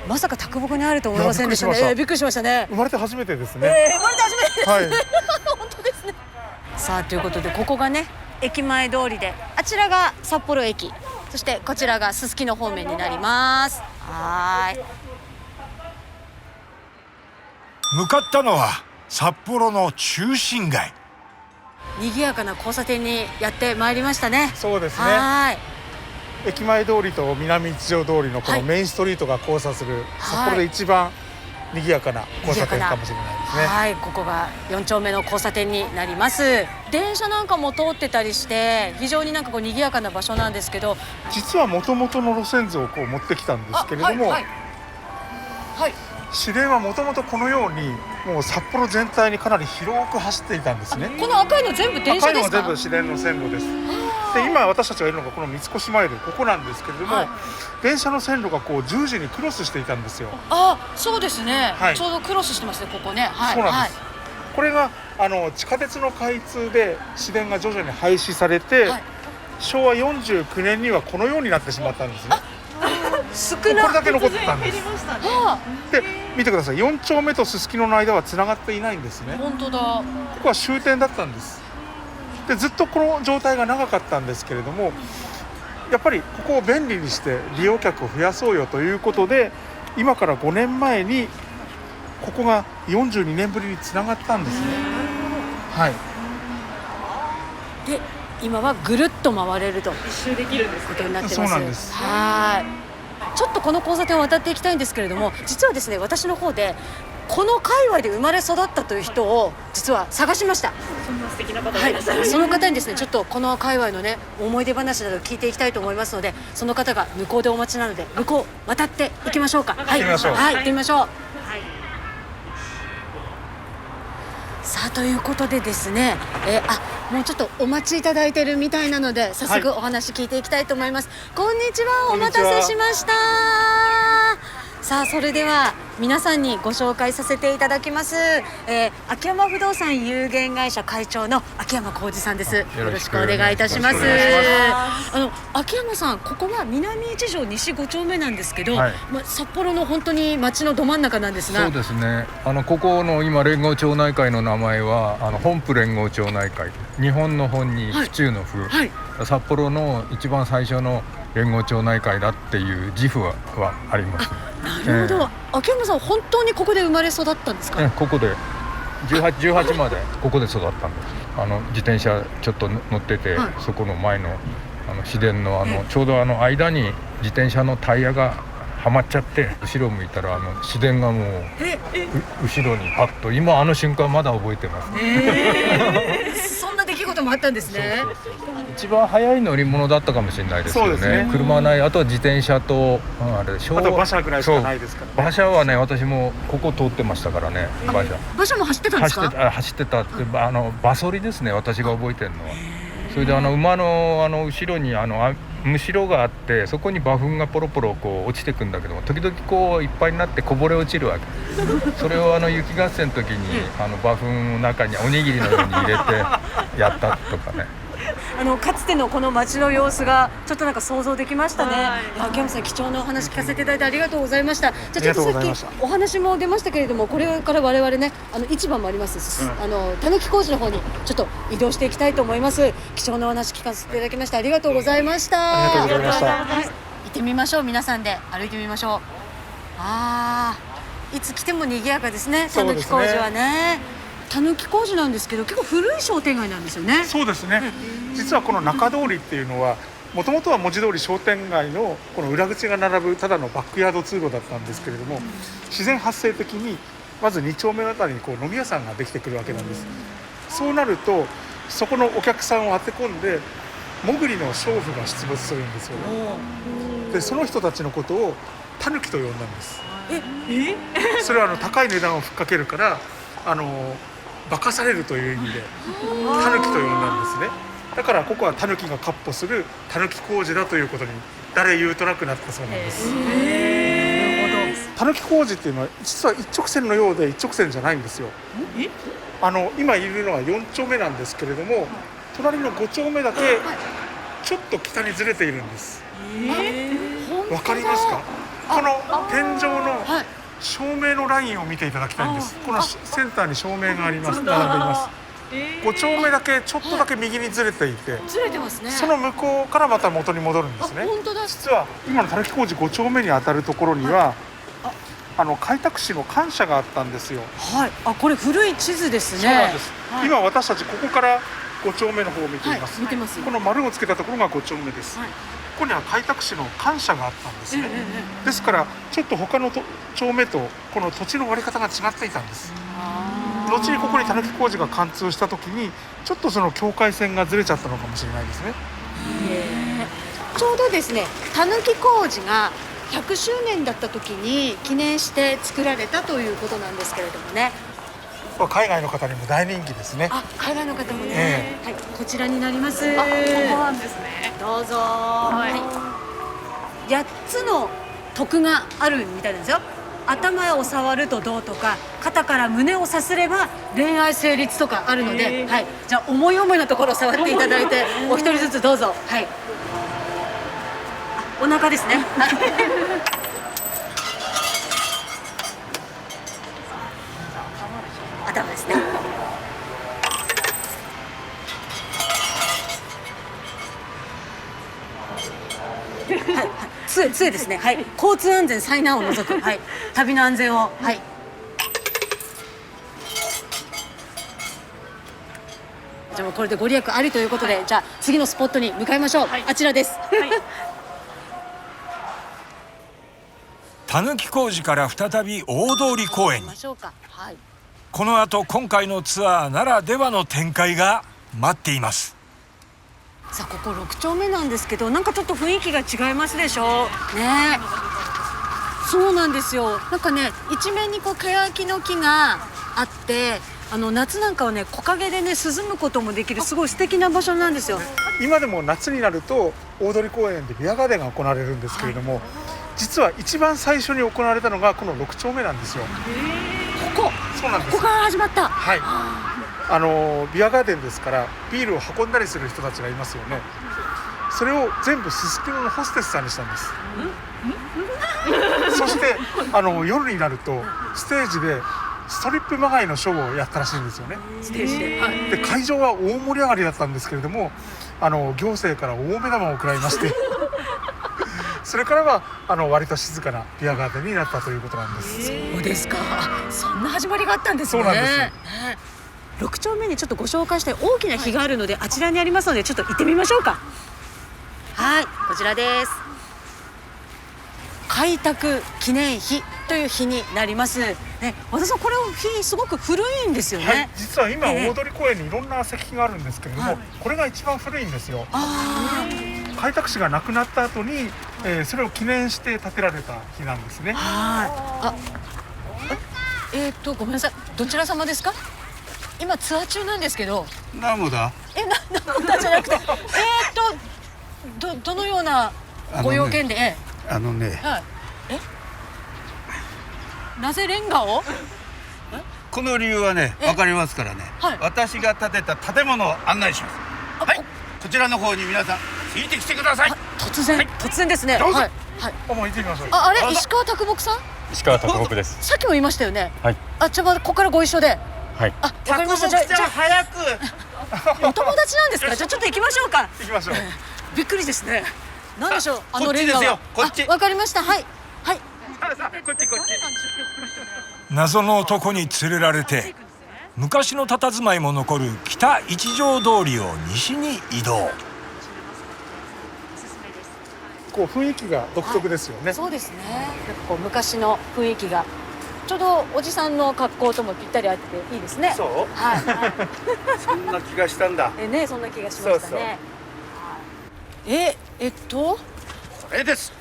[SPEAKER 2] まさか啄木に会えると思いませんでしたね。びっくりしましたね。
[SPEAKER 10] 生まれて初めてですね。
[SPEAKER 2] 生まれて初めてです。
[SPEAKER 10] はい。
[SPEAKER 2] 本当ですね。さあ、ということでここがね、駅前通りで、あちらが札幌駅、そしてこちらがすすきの方面になります。はい。
[SPEAKER 1] 向かったのは札幌の中心街。
[SPEAKER 2] 賑やかな交差点にやってまいりましたね。
[SPEAKER 10] そうですね。
[SPEAKER 2] はい。
[SPEAKER 10] 駅前通りと南一条通りのこのメインストリートが交差する、札幌で一番賑やかな交差点かもしれないですね。
[SPEAKER 2] はい、ここが4丁目の交差点になります。電車なんかも通ってたりして非常になんかこう賑やかな場所なんですけど、
[SPEAKER 10] 実は元々の路線図をこう持ってきたんですけれども、市電はもともとこのようにもう札幌全体にかなり広く走っていたんですね。
[SPEAKER 2] この赤いの全部電車ですか？
[SPEAKER 10] 赤いのは全部市電の線路です。で、今私たちがいるのがこの三越マイル、ここなんですけれども、電車の線路がこう十字にクロスしていたんですよ。
[SPEAKER 2] そうですね、ちょうどクロスしてますね、ここね。
[SPEAKER 10] そうなんです。これが地下鉄の開通で市電が徐々に廃止されて、昭和49年にはこのようになってしまったんですね。これだけ残ってたんです。で、見てください。4丁目とすすきのの間はつながっていないんですね。
[SPEAKER 2] 本当だ。
[SPEAKER 10] ここは終点だったんです。で、ずっとこの状態が長かったんですけれども、やっぱりここを便利にして利用客を増やそうよということで、今から5年前にここが42年ぶりにつながったんですね。はい。
[SPEAKER 2] で、今はぐるっと回れると
[SPEAKER 4] 一周できるんです
[SPEAKER 2] ことになってます。
[SPEAKER 10] そうなんです。
[SPEAKER 2] はい。ちょっとこの交差点を渡っていきたいんですけれども、実はですね、私の方でこの界隈で生まれ育ったという人を実は探しました。
[SPEAKER 4] そんな素敵な方がいらっしゃる。
[SPEAKER 2] その方にですね、ちょっとこの界隈のね、思い出話など聞いていきたいと思いますので、その方が向こうでお待ちなので、向こう渡っていきましょうか。
[SPEAKER 10] 行ってみましょう。
[SPEAKER 2] はい、行ってみましょう。さあ、ということでですね、もうちょっとお待ちいただいてるみたいなので、早速お話聞いていきたいと思います。こんにちは、お待たせしました。さあ、それでは皆さんにご紹介させていただきます。秋山不動産有限会社会長の秋山浩二さんです。よろしくお願いいたします。秋山さん、ここは南一条西5丁目なんですけど、札幌の本当に町のど真ん中なんですが。
[SPEAKER 11] そうですね。ここの今連合町内会の名前は本府連合町内会、日本の本に府中の府、札幌の一番最初の連合町内会だっていう自負はあります。
[SPEAKER 2] なるほど。秋山さん、本当にここで生まれ育ったんですか？
[SPEAKER 11] ここで18までここで育ったんです。自転車ちょっと乗ってて、そこの前の市電のちょうど間に自転車のタイヤがハマっちゃって後ろ向いたら市電がもう後ろにパッと今あの瞬間まだ覚えてます、
[SPEAKER 2] そんな出来事もあったんですね。
[SPEAKER 11] 一番速い乗り物だったかもしれないですよ
[SPEAKER 10] そうです
[SPEAKER 11] ね。
[SPEAKER 10] ね
[SPEAKER 11] 車ない、あとは自転車と、あれ
[SPEAKER 10] あと馬車ぐらいしかないですからね。
[SPEAKER 11] 馬車はね、私もここ通ってましたからね。
[SPEAKER 2] 馬車も走ってたんですか？
[SPEAKER 11] 走ってたって、馬そりですね、私が覚えてるのは。それで馬の後ろにむしろがあって、そこに馬糞がポロポロこう落ちてくんだけども、時々こういっぱいになってこぼれ落ちるわけ。それを雪合戦の時に馬糞の中におにぎりのように入れてやったとかね。
[SPEAKER 2] かつてのこの街の様子がちょっとなんか想像できましたね。秋山さん、貴重なお話聞かせていただいてありがとうございました。じゃあちょっとさっきお話も出ましたけれども、これから我々ね市場もありますたぬき工事の方にちょっと移動していきたいと思います。貴重なお話聞かせていただきましてありがとうございました。
[SPEAKER 10] ありがとうございました。
[SPEAKER 2] 行ってみましょう。皆さんで歩いてみましょう。いつ来ても賑やかですね、たぬき工事はね。たぬき工事なんですけど、結構古い商店街なんですよね。
[SPEAKER 10] そうですね、実はこの中通りっていうのはもともとは文字通り商店街のこの裏口が並ぶただのバックヤード通路だったんですけれども、自然発生的にまず2丁目のあたりにこう飲み屋さんができてくるわけなんです。そうなるとそこのお客さんを当て込んでもぐりの娼婦が出没するんですよね。でその人たちのことをタヌキと呼んだんです。それは高い値段をふっかけるから化かされるという意味でタヌキと呼んだんですね。だからここはタヌキが闊歩するたぬき工事だということに誰言うとなくなったそうなんです。たぬき工事っていうのは実は一直線のようで一直線じゃないんですよ。今いるのは4丁目なんですけれども、隣の5丁目だけちょっと北にずれているんです。わかりますか？この天井の照明のラインを見ていただきたいんです。このセンターに照明があります。並んでいます。5丁目だけちょっとだけ右にずれていて、
[SPEAKER 2] ずれてますね。
[SPEAKER 10] その向こうからまた元に戻るんですね。
[SPEAKER 2] 本当だ。
[SPEAKER 10] 実は今のたぬき工事5丁目に当たるところには、開拓使の官舎があったんですよ。
[SPEAKER 2] はい。これ古い地図ですね。
[SPEAKER 10] そうなんです。今私たちここから5丁目の方を見ています。
[SPEAKER 2] 見てます。
[SPEAKER 10] この丸をつけたところが5丁目です。ここには開拓使の官舎があったんですね。ですからちょっと他の丁目とこの土地の割り方が違っていたんです。後にここにたぬき工事が貫通した時にちょっとその境界線がずれちゃったのかもしれないですね。
[SPEAKER 2] ちょうどですね、たぬき工事が100周年だった時に記念して作られたということなんですけれどもね。
[SPEAKER 10] 海外の方にも大人気ですね。
[SPEAKER 2] 海外の方もね、はい、こちらになります。
[SPEAKER 4] ここなんですね。
[SPEAKER 2] どうぞ。8つの徳があるみたいなんですよ。頭を触るとどうとか、肩から胸をさすれば恋愛成立とかあるので、はい、じゃあ思い思いのところを触っていただいてお一人ずつどうぞ。はい、お腹ですね。頭ですね。はい、杖ですね。はい、交通安全災難を除く、はい、旅の安全を、はい。じゃあもうこれでご利益ありということで、じゃあ次のスポットに向かいましょう。あちらです。
[SPEAKER 1] たぬき工事から再び大通公園に。この後今回のツアーならではの展開が待っています。
[SPEAKER 2] さあここ6丁目なんですけど、なんかちょっと雰囲気が違いますでしょね。そうなんですよ。なんかね、一面にこう欅の木があって、夏なんかはね木陰でね涼むこともできるすごい素敵な場所なんですよ。
[SPEAKER 10] 今でも夏になると大通公園でビアガーデンが行われるんですけれども、実は一番最初に行われたのがこの6丁目なんですよ。
[SPEAKER 2] ここ。
[SPEAKER 10] そうなんです。
[SPEAKER 2] ここから始まった。
[SPEAKER 10] はい。ビアガーデンですからビールを運んだりする人たちがいますよね。それを全部すすきののホステスさんにしたんです。そして夜になるとステージでストリップまがいのショーをやったらしいんですよね。
[SPEAKER 2] ステージで。
[SPEAKER 10] で会場は大盛り上がりだったんですけれども、行政から大目玉を食らいましてそれからは割と静かなビアガーデンになったということなんです。
[SPEAKER 2] そうですか。そんな始まりがあったんですね。
[SPEAKER 10] そうなんです。
[SPEAKER 2] 6丁目にちょっとご紹介したい大きな碑があるので、あちらにありますのでちょっと行ってみましょうか。はい、こちらです。開拓記念碑という日になります。ね、和田さん、これ日すごく古いんですよね。
[SPEAKER 10] はい、実は今、大通公園にいろんな石碑があるんですけれども、これが一番古いんですよ。開拓使が亡くなった後に、それを記念して建てられた日なんですね。
[SPEAKER 2] ごめんなさい、どちら様ですか？今ツアー中なんですけど。
[SPEAKER 12] ナムだ。
[SPEAKER 2] ナムだじゃなくて、どのようなご用件で？
[SPEAKER 12] はい、
[SPEAKER 2] なぜレンガを？
[SPEAKER 12] この理由はね、わかりますからね、私が建てた建物を案内します。はい、こちらの方に皆さんついてきてください。
[SPEAKER 2] 突然ですね。
[SPEAKER 12] どうぞ。
[SPEAKER 10] もう行ってみましょう。
[SPEAKER 2] あれ、石川啄木さん？
[SPEAKER 3] 石川啄木です。
[SPEAKER 2] さっきも言いましたよね。
[SPEAKER 3] はい。
[SPEAKER 2] じゃあここからご一緒で。
[SPEAKER 3] はい。
[SPEAKER 2] わかりました。じゃあ
[SPEAKER 12] 早く。
[SPEAKER 2] お友達なんですか？じゃあちょっと行きましょうか。
[SPEAKER 10] 行きましょう。
[SPEAKER 2] びっくりですね。なんでしょう、あの
[SPEAKER 12] こっちですよ。こっち。
[SPEAKER 2] わかりました。はい。
[SPEAKER 12] こっち。
[SPEAKER 1] 謎の男に連れられて昔の佇まいも残る北一条通りを西に移動。
[SPEAKER 10] こう雰囲気が独特ですよね。
[SPEAKER 2] そうですね。なんかこう昔の雰囲気がちょうどおじさんの格好ともぴったり合っていいですね。
[SPEAKER 12] そう。
[SPEAKER 2] はい。
[SPEAKER 12] そんな気がしたんだ。
[SPEAKER 2] ね、そんな気がしましたね。
[SPEAKER 12] これです。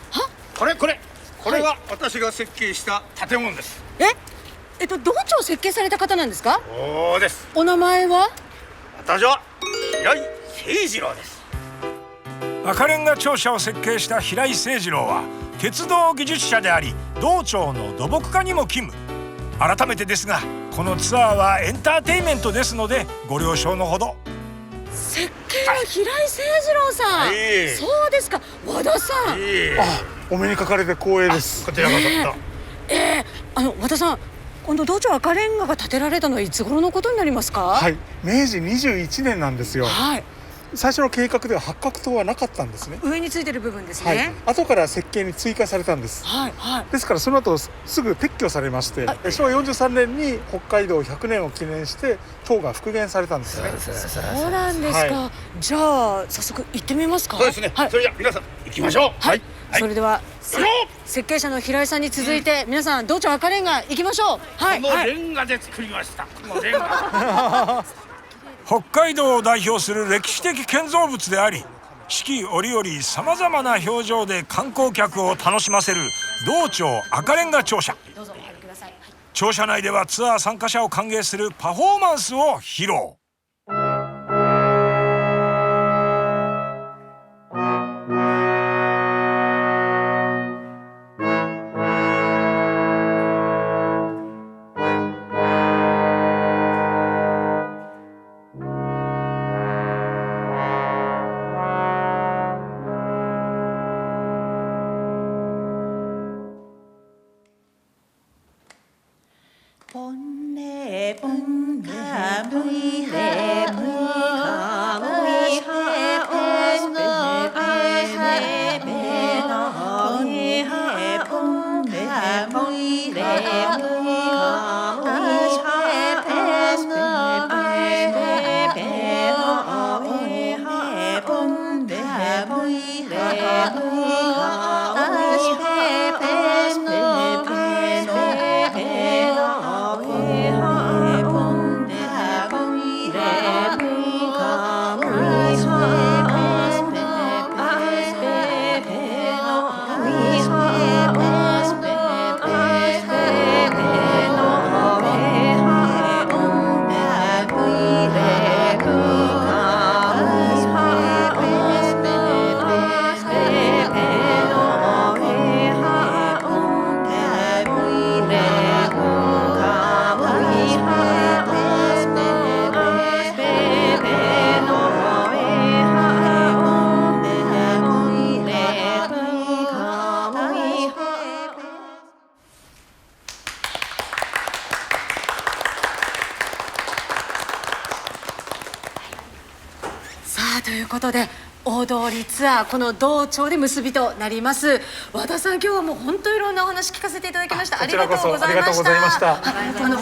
[SPEAKER 12] これが私が設計した建物です。
[SPEAKER 2] 道庁を設計された方なんですか？
[SPEAKER 12] そうです。
[SPEAKER 2] お名前は？
[SPEAKER 12] 私は平井誠二郎です。
[SPEAKER 1] 赤レンガ庁舎を設計した平井誠二郎は鉄道技術者であり道庁の土木課にも勤務。改めてですが、このツアーはエンターテインメントですのでご了承のほど。
[SPEAKER 2] 設計は平井誠二郎さん。そうですか。和田さん。
[SPEAKER 10] お目にかかれて光栄です。
[SPEAKER 12] こちらこそ。
[SPEAKER 2] 和田さん、今度道庁赤レンガが建てられたのはいつ頃のことになりますか？
[SPEAKER 10] はい、明治21年なんですよ。
[SPEAKER 2] はい。
[SPEAKER 10] 最初の計画では八角塔はなかったんですね。
[SPEAKER 2] 上についてる部分です
[SPEAKER 10] はい、
[SPEAKER 2] ね。
[SPEAKER 10] 後から設計に追加されたんです。ですからその後すぐ撤去されまして、昭和43年に北海道100年を記念して塔が復元されたんですね。
[SPEAKER 2] そうなんですか。じゃあ早速行ってみますか？
[SPEAKER 12] そうですね。それじゃ皆さん行きましょう。
[SPEAKER 2] はい。それでは設計者の平井さんに続いて皆さん道庁赤レンガ行きましょう。はい。
[SPEAKER 12] このレンガで作りました。このレンガ。
[SPEAKER 1] 北海道を代表する歴史的建造物であり、四季折々さまざまな表情で観光客を楽しませる道庁赤レンガ庁舎。庁舎内ではツアー参加者を歓迎するパフォーマンスを披露。ということで大通りツアーこの道庁で結びとなります。和田さん、今日はもう本当いろんなお話聞かせていただきました。ありがとうございました。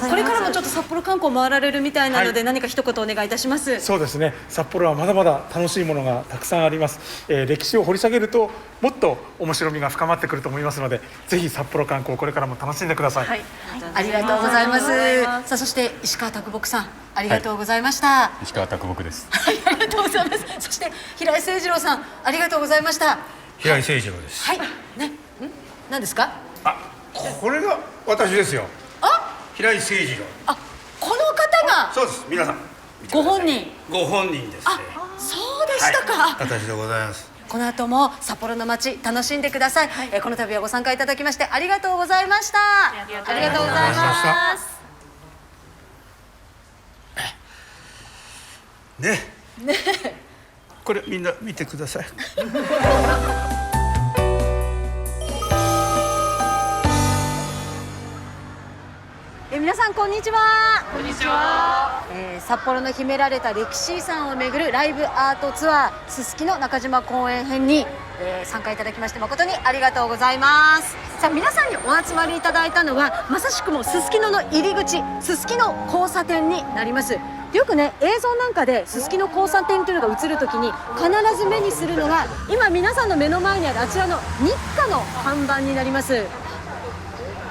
[SPEAKER 1] これからもちょっと
[SPEAKER 2] 札幌観光回られるみたいなので、何か一言お願いいたします。
[SPEAKER 10] そうですね、札幌はまだまだ楽しいものがたくさんあります。歴史を掘り下げるともっと面白みが深まってくると思いますので、ぜひ札幌観光これからも楽しんでください。
[SPEAKER 2] はい、ありがとうございます。さあ、そして石川啄木さん、ありがとうございました。
[SPEAKER 3] 石川啄木です。
[SPEAKER 2] はい、ありがとうございます。そして平井誠二郎さん、ありがとうございました。
[SPEAKER 12] 平井誠二郎です。
[SPEAKER 2] はい、ね、何ですか。
[SPEAKER 12] これが私ですよ。
[SPEAKER 2] あ、
[SPEAKER 12] 平井誠二郎。
[SPEAKER 2] あ、この方が。
[SPEAKER 12] そうです。皆さん。
[SPEAKER 2] ご本人。
[SPEAKER 12] ご本人ですね。
[SPEAKER 2] そうでしたか。
[SPEAKER 12] 私でございます。
[SPEAKER 2] この後も札幌の街楽しんでください。この度はご参加いただきましてありがとうございました。ありがとうございます。
[SPEAKER 12] ね。
[SPEAKER 2] ね。
[SPEAKER 12] これみんな見てください。
[SPEAKER 2] 皆さんこんにちは。こんにちは。札幌の秘められた歴史遺産をめぐるライブアートツアーすすきの中島公園編に、参加いただきまして誠にありがとうございます。さあ、皆さんにお集まりいただいたのはまさしくもすすきのの入り口、すすきの交差点になります。よくね、映像なんかですすきの交差点というのが映るときに必ず目にするのが今皆さんの目の前にあるあちらの日課の看板になります。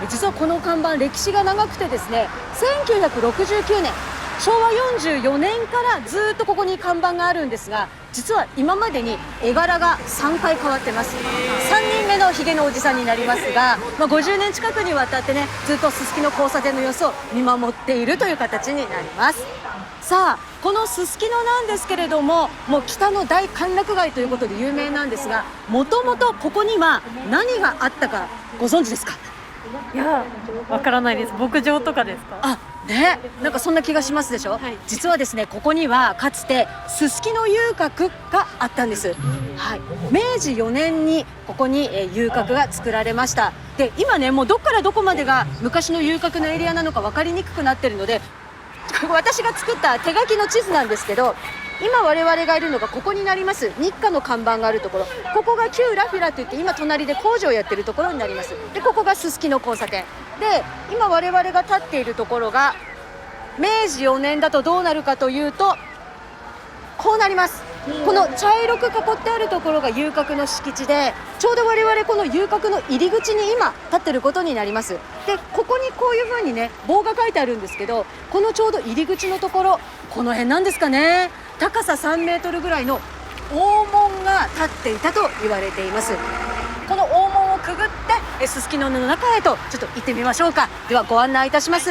[SPEAKER 2] 実はこの看板歴史が長くてですね、1969年昭和44年からずっとここに看板があるんですが、実は今までに絵柄が3回変わってます。3人目のひげのおじさんになりますが、50年近くにわたってね、ずっとすすきの交差点の様子を見守っているという形になります。さあ、このすすきのなんですけれども、もう北の大歓楽街ということで有名なんですが、もともとここには何があったかご存知ですか。
[SPEAKER 7] いや、わからないです。牧場とかですか。
[SPEAKER 2] あ、ね、なんかそんな気がしますでしょ。はい、実はですね、ここにはかつてすすきの遊郭があったんです。はい、明治4年にここに遊郭が作られました。で、今ね、もうどっからどこまでが昔の遊郭のエリアなのか分かりにくくなってるので、私が作った手書きの地図なんですけど、今我々がいるのがここになります。日課の看板があるところ、ここが旧ラフィラといって今隣で工場をやってるところになります。で、ここがすすきの交差点で、今我々が立っているところが明治4年だとどうなるかというと、こうなります。この茶色く囲ってあるところが遊郭の敷地で、ちょうど我々この遊郭の入り口に今立ってることになります。で、ここにこういう風にね、棒が書いてあるんですけど、このちょうど入り口のところ、この辺なんですかね、高さ3メートルぐらいの大門が立っていたと言われています。この大門をくぐってすすきのの中へとちょっと行ってみましょうか。ではご案内いたします。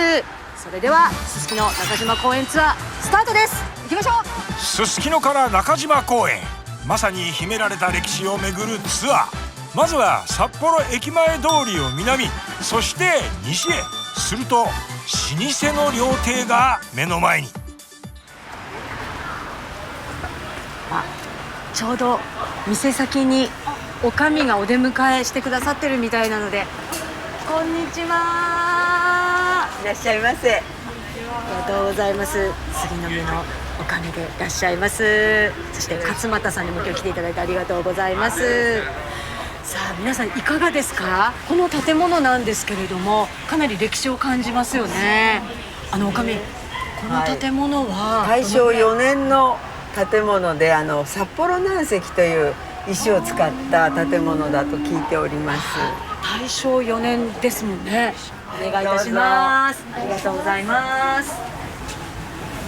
[SPEAKER 2] それではすすきの中島公園ツアースタートです。行きましょう。
[SPEAKER 1] すすきのから中島公園、まさに秘められた歴史を巡るツアー。まずは札幌駅前通りを南、そして西へ。すると老舗の料亭が目の前に。
[SPEAKER 2] ちょうど店先におかみがお出迎えしてくださってるみたいなので、こんにちは。いらっしゃいませ。ありがとうございます。杉の実のおかみでいらっしゃいます。そして勝俣さんにも今日来ていただいてありがとうございます。さあ、皆さんいかがですか。この建物なんですけれども、かなり歴史を感じますよね。おかみ、この建物は、
[SPEAKER 13] 大正4年の建物で、札幌軟石という石を使った建物だと聞いております。
[SPEAKER 2] 大正4年ですもんね。お願いいたします。ありがとうございます。わ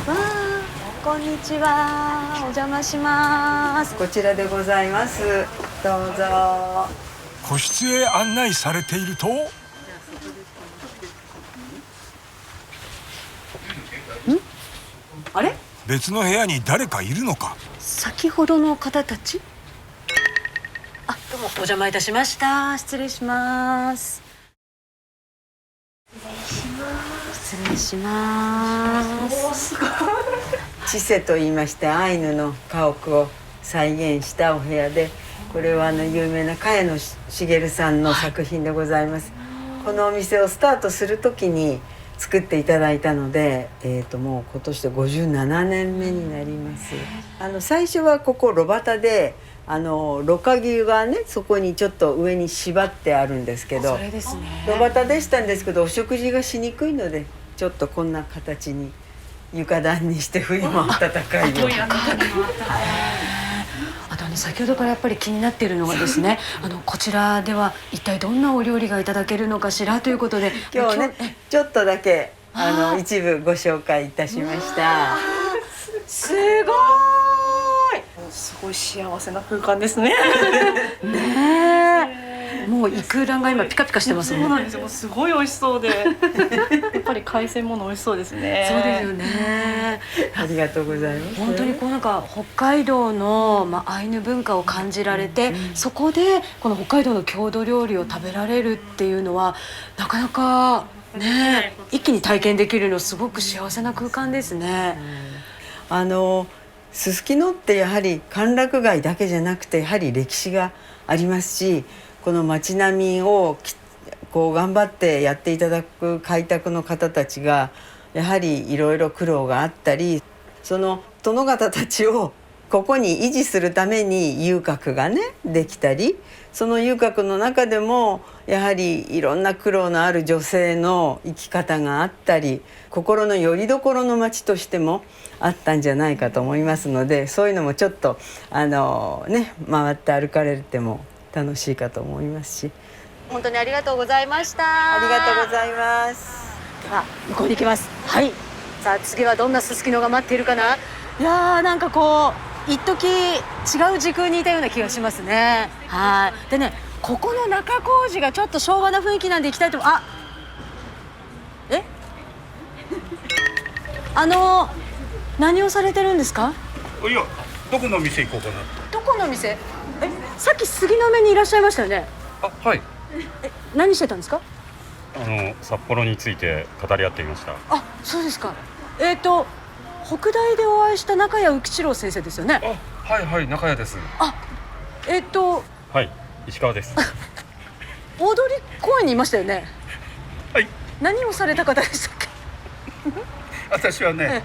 [SPEAKER 2] あ、こんにちは。お邪魔します。
[SPEAKER 13] こちらでございます。どうぞ。
[SPEAKER 1] 個室へ案内されていると、
[SPEAKER 2] あれ？
[SPEAKER 1] 別の部屋に誰かいるのか。
[SPEAKER 2] 先ほどの方たち？あ、どうもお邪魔いたしました。失礼します。失礼します。
[SPEAKER 13] 千世と言いまして、アイヌの家屋を再現したお部屋で、これは有名な茅野茂さんの作品でございます。このお店をスタートする時に作っていただいたので、もう今年で57年目になります。最初はここ炉端で、ろ過牛がね、そこにちょっと上に縛ってあるんですけど、
[SPEAKER 2] それですね、
[SPEAKER 13] 炉端でしたんですけど、お食事がしにくいのでちょっとこんな形に床暖にして冬も暖かいような。
[SPEAKER 2] あと先ほどからやっぱり気になっているのがですねこちらでは一体どんなお料理がいただけるのかしらということで
[SPEAKER 13] 今日ねちょっとだけ一部ご紹介いたしました。
[SPEAKER 2] すごい
[SPEAKER 4] すごい幸せな空間ですね。
[SPEAKER 2] ねえもうイクラが今ピカピカしてますもんね。
[SPEAKER 4] そうなんですよ。すごい美味しそうでやっぱり海鮮もの美味しそうですね。
[SPEAKER 2] そうですよね。
[SPEAKER 13] ありがとうございます。
[SPEAKER 2] 本当にこうなんか北海道の、アイヌ文化を感じられて、そこでこの北海道の郷土料理を食べられるっていうのはなかなかね一気に体験できるのすごく幸せな空間ですね。
[SPEAKER 13] すすきのってやはり歓楽街だけじゃなくてやはり歴史がありますし、この街並みをこう頑張ってやっていただく開拓の方たちがやはりいろいろ苦労があったり、その殿方たちをここに維持するために遊郭がねできたり、その遊郭の中でもやはりいろんな苦労のある女性の生き方があったり、心の拠り所の町としてもあったんじゃないかと思いますので、そういうのもちょっと回って歩かれても楽しいかと思いますし。
[SPEAKER 2] 本当にありがとうございました。
[SPEAKER 13] ありがとうございます。
[SPEAKER 2] では向こうに行きます。はい。さあ次はどんなすすきのが待っているかな。いやーなんかこう一時違う時空にいたような気がしますね。はい。でねここの中小路がちょっと昭和な雰囲気なんで行きたいと思う。何をされてるんですか。
[SPEAKER 12] いやどこの店行こうかな。
[SPEAKER 2] どこの店。さっき杉の目にいらっしゃいましたよね。
[SPEAKER 3] はい。
[SPEAKER 2] 何してたんですか。
[SPEAKER 3] 札幌について語り合っていました。
[SPEAKER 2] あ、そうですか。北大でお会いした中谷浮一郎先生ですよね。
[SPEAKER 3] はいはい、中谷です。はい、石川です。
[SPEAKER 2] 大通公園にいましたよね。
[SPEAKER 12] はい。
[SPEAKER 2] 何をされた方でしたっけ。
[SPEAKER 12] 私はね、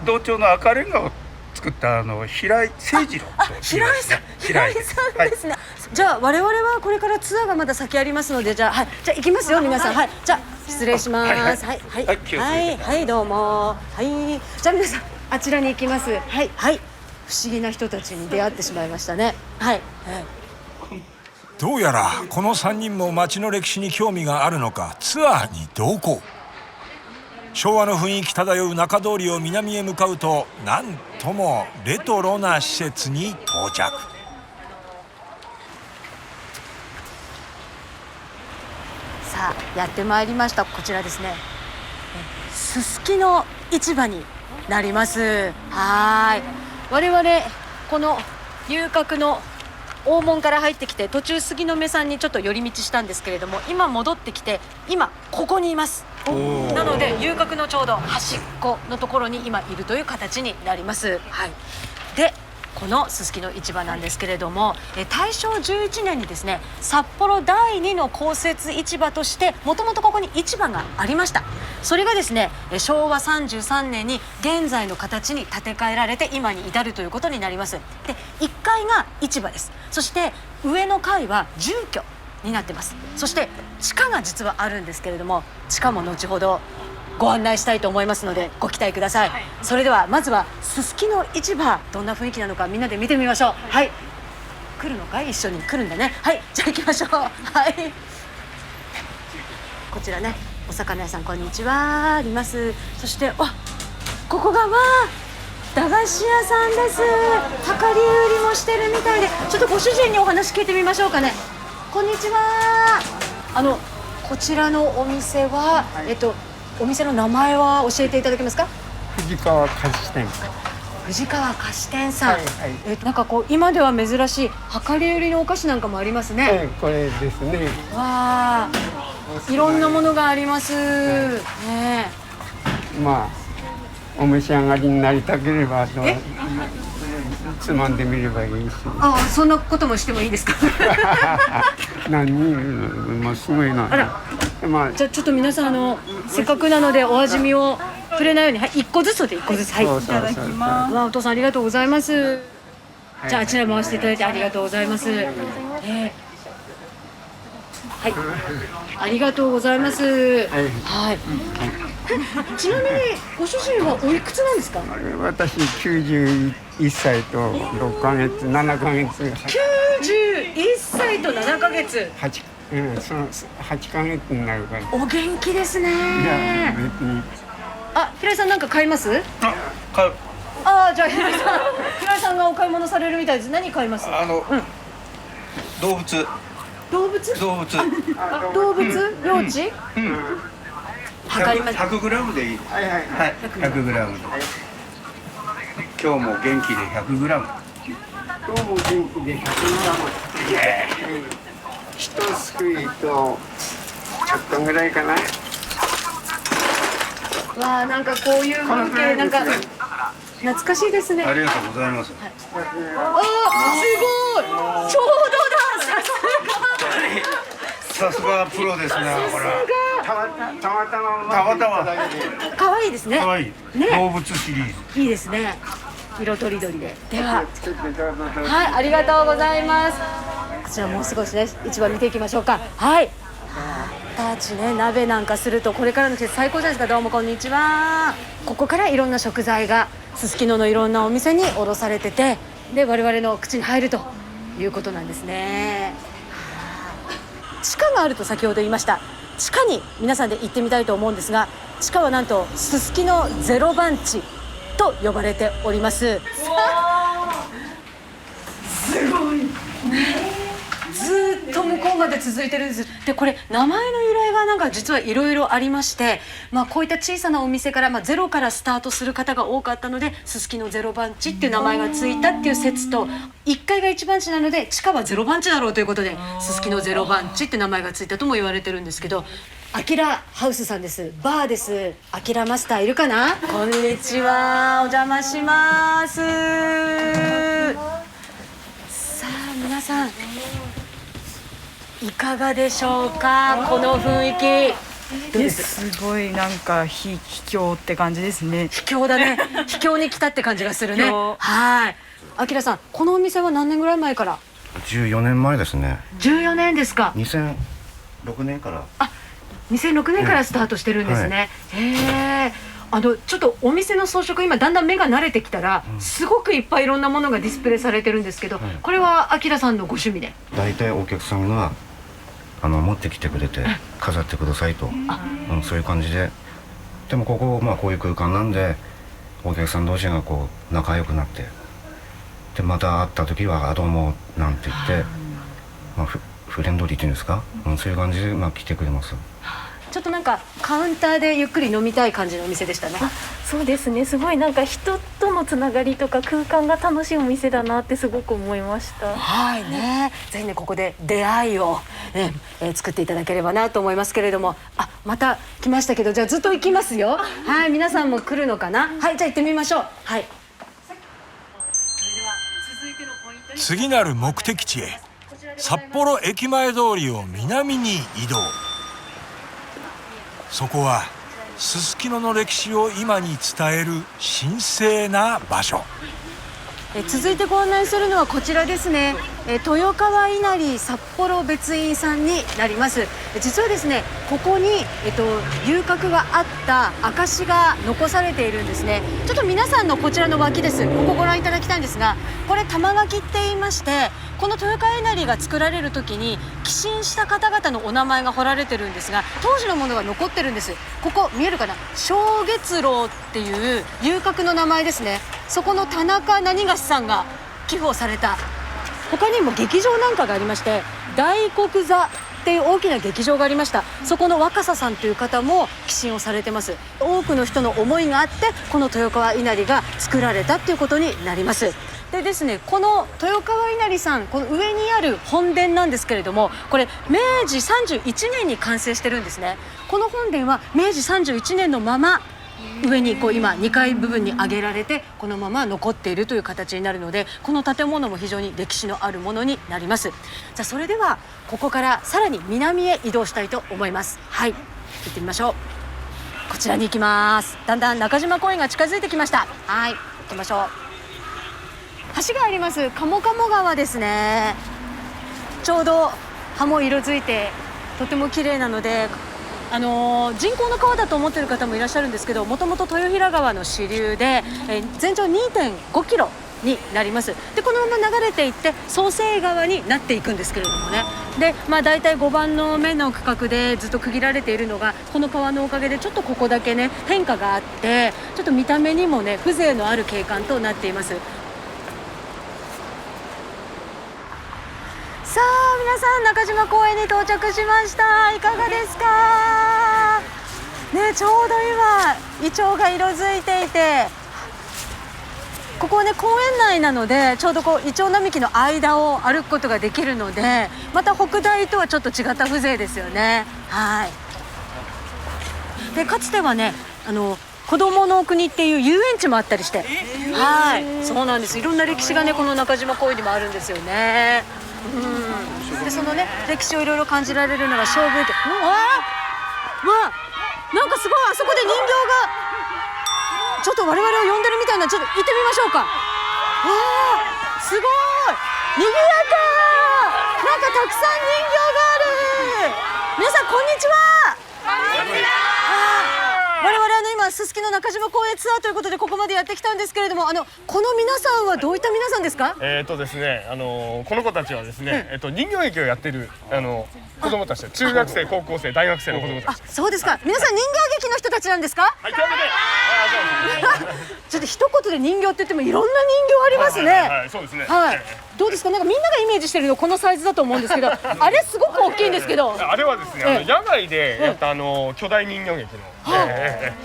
[SPEAKER 12] 同町の赤レンガを作った平井誠二郎と
[SPEAKER 2] 平井さんですね。じゃあ我々はこれからツアーがまだ先ありますので、じゃあ行きますよ皆さん。はい、じゃあ失礼します。はいどうも。はい、じゃあ皆さんあちらに行きます。はい、不思議な人たちに出会ってしまいましたね。はい。
[SPEAKER 1] どうやらこの3人も町の歴史に興味があるのかツアーに同行。昭和の雰囲気漂う中通りを南へ向かうとなんともレトロな施設に到着。
[SPEAKER 2] さあやってまいりました。こちらですね、すすきの市場になります。はい、我々この遊郭の大門から入ってきて途中杉の目さんにちょっと寄り道したんですけれども、今戻ってきて今ここにいます。なので遊郭のちょうど端っこのところに今いるという形になります。はい。でこのすすきの市場なんですけれども、大正11年にですね札幌第2の公設市場としてもともとここに市場がありました。それがですね昭和33年に現在の形に建て替えられて今に至るということになります。で1階が市場です。そして上の階は住居になってます。そして地下が実はあるんですけれども、地下も後ほどご案内したいと思いますのでご期待ください。それではまずはすすきの市場どんな雰囲気なのかみんなで見てみましょう。はい、来るのかい。一緒に来るんだね。はい、じゃあ行きましょう。はい、こちらねお魚屋さんこんにちはあります。そしてここが駄菓子屋さんです。量り売りもしてるみたいで、ちょっとご主人にお話聞いてみましょうかね。こんにちは。こちらのお店はお店の名前は教えていただけますか。
[SPEAKER 14] 藤川菓子店。
[SPEAKER 2] 藤川菓子店さん。なんかこう今では珍しい量り売りのお菓子なんかもありますね。
[SPEAKER 14] これですね。
[SPEAKER 2] わあ、いろんなものがあります。ね。
[SPEAKER 14] まあお召し上がりになりたければつまんでみればいいし。
[SPEAKER 2] そんなこともしてもいいですか。
[SPEAKER 14] 何人もすごいな。
[SPEAKER 2] じゃあちょっと皆さんせっかくなのでお味見を触れないように、1個ずつで1個ずつ。はい、いただきます。お父さんありがとうございます。じゃああちら回していただいてありがとうございます。はい、ありがとうございます。はい。ちなみにご主人はおいくつなんですか？
[SPEAKER 14] 私91歳と6ヶ月7ヶ月
[SPEAKER 2] 91歳と7ヶ月
[SPEAKER 14] その8ヶ月になるから。
[SPEAKER 2] お元気ですね。
[SPEAKER 14] いや別に。
[SPEAKER 2] あ、平井さんなんか買います？
[SPEAKER 12] 買う。
[SPEAKER 2] ああ、じゃあ平井さんがお買い物されるみたいです。何買います？
[SPEAKER 12] 動物。
[SPEAKER 2] 動物？
[SPEAKER 12] 動物。
[SPEAKER 2] 動物？幼稚？測ります。
[SPEAKER 12] 100グラムでいい。はいはいはい。100グラム。今日も元気で100グラム。
[SPEAKER 14] 今日も元気で100グラム。一すくいとちょっとぐらいかな。
[SPEAKER 2] わあ、なんかこういう風景なんか懐かしいですね。
[SPEAKER 12] ありがとうございます。
[SPEAKER 2] あ、すごい。ちょうどだ。
[SPEAKER 12] さすがプロですね。ほら。たまたま。
[SPEAKER 2] 可愛いですね。
[SPEAKER 12] 可愛い。動物シリーズ。
[SPEAKER 2] いいですね。色とりどりで。では、はい、ありがとうございます。こちらもう少しね、市場見ていきましょうか。はい。たちね、鍋なんかするとこれからの季節最高じゃないですか。どうもこんにちは。ここからいろんな食材がすすきののいろんなお店に卸されてて、で我々の口に入るということなんですね。地下があると先ほど言いました。地下に皆さんで行ってみたいと思うんですが、地下はなんとすすきのゼロ番地と呼ばれております。すごい。ずっと向こうまで続いてるんです。でこれ名前の由来がなんか実はいろいろありまして、こういった小さなお店から、ゼロからスタートする方が多かったので、すすきのゼロ番地っていう名前がついたっていう説と、1階が1番地なので地下はゼロ番地だろうということで、すすきのゼロ番地って名前がついたとも言われてるんですけど、アキラハウスさんです。バーです。アキラマスターいるかな？こんにちは、お邪魔します。さあ皆さんいかがでしょうか、この雰囲気。どうです？
[SPEAKER 15] すごいなんか秘境って感じですね。
[SPEAKER 2] 秘境だね。秘境に来たって感じがするね。はい。あきらさん、このお店は何年ぐらい前から？
[SPEAKER 16] 14年前ですね。
[SPEAKER 2] 14年ですか。
[SPEAKER 16] 2006年から。
[SPEAKER 2] あ、2006年からスタートしてるんですね。へえ。ちょっとお店の装飾、今だんだん目が慣れてきたら、すごくいっぱいいろんなものがディスプレイされてるんですけど、これはあきらさんのご趣味で？
[SPEAKER 16] 大体お客さんが持ってきてくれて飾ってくださいと、そういう感じで。でもこここういう空間なんで、お客さん同士がこう仲良くなって、でまた会った時は「どうも」なんて言って、フレンドリーっていうんですか、そういう感じで来てくれます。
[SPEAKER 2] ちょっとなんかカウンターでゆっくり飲みたい感じのお店でしたね。
[SPEAKER 7] そうですね。すごいなんか人とのつながりとか空間が楽しいお店だなってすごく思いました。
[SPEAKER 2] はいね。ぜひねここで出会いを、作っていただければなと思いますけれども、また来ましたけど、じゃあずっと行きますよ。はい、皆さんも来るのかな。はい、じゃあ行ってみましょう。はい。
[SPEAKER 1] 次なる目的地へ、札幌駅前通りを南に移動。そこはすすきのの歴史を今に伝える神聖な場所。
[SPEAKER 2] 続いてご案内するのはこちらですね。豊川稲荷札幌別院さんになります。実はですね、ここに、遊郭があった証が残されているんですね。ちょっと皆さんのこちらの脇です。ここご覧いただきたいんですが、これ玉垣って言いまして、この豊川稲荷が作られる時に寄進した方々のお名前が彫られてるんですが、当時のものが残ってるんです。ここ見えるかな、正月楼っていう遊郭の名前ですね。そこの田中何菓子さんが寄付をされた。他にも劇場なんかがありまして、大黒座っていう大きな劇場がありました。そこの若狭さんという方も寄進をされてます。多くの人の思いがあって、この豊川稲荷が作られたっていうことになります。でですね、この豊川稲荷さん、この上にある本殿なんですけれども、これ明治31年に完成してるんですね。この本殿は明治31年のまま上に今2階部分に上げられて、このまま残っているという形になるので、この建物も非常に歴史のあるものになります。じゃあそれではここからさらに南へ移動したいと思います。はい、行ってみましょう。こちらに行きます。だんだん中島公園が近づいてきました。はい、行きましょう。橋があります。鴨鴨川ですね。ちょうど葉も色づいてとても綺麗なので、人工の川だと思っている方もいらっしゃるんですけど、もともと豊平川の支流で、全長 2.5 キロになります。でこのまま流れていって創成川になっていくんですけれどもね。でだいたい5番の目の区画でずっと区切られているのが、この川のおかげでちょっとここだけね変化があって、ちょっと見た目にもね風情のある景観となっています。さあ皆さん、中島公園に到着しました。いかがですかね。ちょうど今イチョウが色づいていて、ここはね公園内なので、ちょうどイチョウ並木の間を歩くことができるので、また北大とはちょっと違った風情ですよね。はい。でかつてはね子どもの国っていう遊園地もあったりして、はい、そうなんです。いろんな歴史がねこの中島公園にもあるんですよね。でそのね歴史をいろいろ感じられるのが勝負池。わあ、なんかすごい、あそこで人形がちょっと我々を呼んでるみたいな。ちょっと行ってみましょうか。わあ、すごい賑やか。なんかたくさん人形がある。皆さんこんにちは。我々今すすきの中島公園ツアーということでここまでやってきたんですけれども、この皆さんはどういった皆さんですか？
[SPEAKER 17] ですね、この子たちはですね、人形劇をやってる子供たちで、中学生、高校生、大学生の子供たち。
[SPEAKER 2] そうですか。皆さん人形劇の人たちなんですか？はい、ということで、ちょっと一言で人形って言ってもいろんな人形ありますね。
[SPEAKER 17] はい、そうですね。
[SPEAKER 2] はい。どうですか？なんかみんながイメージしてるのこのサイズだと思うんですけど、あれすごく大きいんですけど。
[SPEAKER 17] あれはですね、野外でやった巨大人形劇の。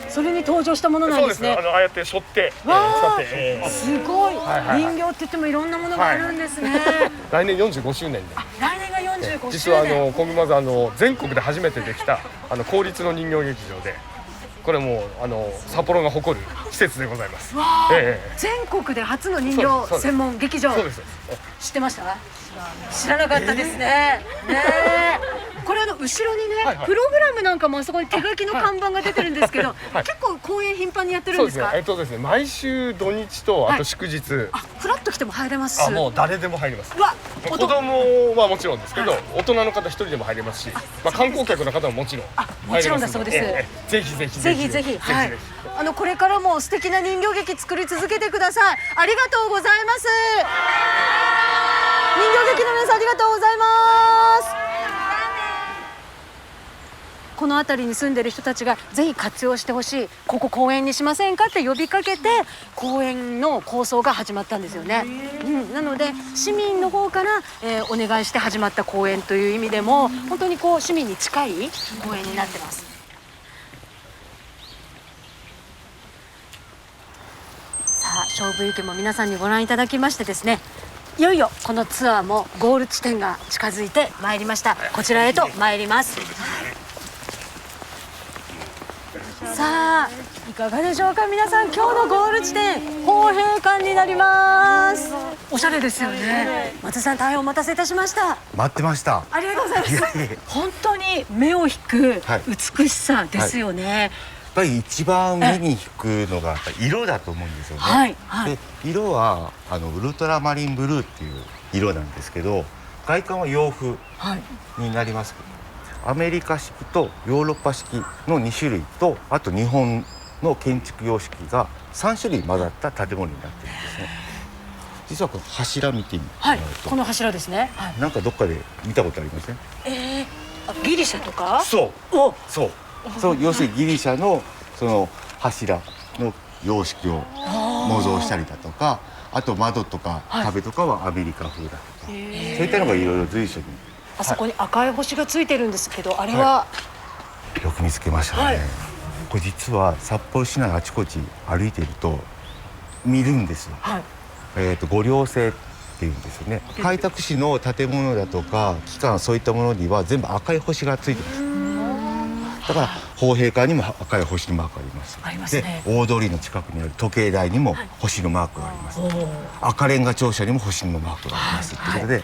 [SPEAKER 2] それに登場したものなんですね。
[SPEAKER 17] ああやって背負って使って。
[SPEAKER 2] すごい。人形って言ってもいろんなものがあるんですね。
[SPEAKER 17] 来年45周年で。
[SPEAKER 2] 来年が45周年。
[SPEAKER 17] 実はコングマザ全国で初めてできた公立の人形劇場で、これも札幌が誇る施設でございます。
[SPEAKER 2] 全国で初の人形専門劇場。
[SPEAKER 17] そうです。
[SPEAKER 2] 知ってました？知らなかったですね。これ後ろにね、プログラムなんかもあそこに手書きの看板が出てるんですけど、結構公演頻繁にやってるんですか？
[SPEAKER 17] そうですね。毎週土日とあと祝日。
[SPEAKER 2] フラッと来ても入れます。
[SPEAKER 17] もう誰でも入れます。子供はもちろんですけど、大人の方一人でも入れますし、観光客の方ももちろん入れます。
[SPEAKER 2] もちろんだそうです。
[SPEAKER 17] ぜひぜひ
[SPEAKER 2] ぜひぜひ。はい。これからも素敵な人形劇作り続けてください。ありがとうございます。人形劇の皆さんありがとうございます。この辺りに住んでる人たちがぜひ活用してほしい、ここ公園にしませんかって呼びかけて公園の構想が始まったんですよね。なので市民の方から、お願いして始まった公園という意味でも本当に市民に近い公園になってます。さあ勝負池も皆さんにご覧いただきましてですね、いよいよこのツアーもゴール地点が近づいてまいりました。こちらへと参ります。さあいかがでしょうか皆さん。今日のゴール地点豊平館になります。おしゃれですよね。松井さん大変お待たせいたしました。
[SPEAKER 18] 待ってました。
[SPEAKER 2] ありがとうございます。本当に目を引く美しさですよね。
[SPEAKER 18] やっぱり一番目に引くのが色だと思うんですよね。で色はウルトラマリンブルーっていう色なんですけど、外観は洋風になります。アメリカ式とヨーロッパ式の2種類と、あと日本の建築様式が3種類混ざった建物になってるんですね。実はこの柱見てみると、
[SPEAKER 2] この柱ですね。
[SPEAKER 18] なんかどっかで見たことありません？
[SPEAKER 2] ギリシャとか？
[SPEAKER 18] そう要するにギリシャのその柱の様式を模造したりだとか、あと窓とか壁とかはアメリカ風だとか、そういったのがいろいろ随所に。
[SPEAKER 2] あそこに赤い星がついてるんですけど、あれは、
[SPEAKER 18] よく見つけましたね。これ実は札幌市内あちこち歩いていると見るんですよ。御陵星っていうんですよね。開拓使の建物だとか機関、そういったものには全部赤い星がついてます。だから豊平館にも赤い星のマークがあります。で大通りの近くにある時計台にも星のマークがあります。赤レンガ庁舎にも星のマークがありますっていうことで、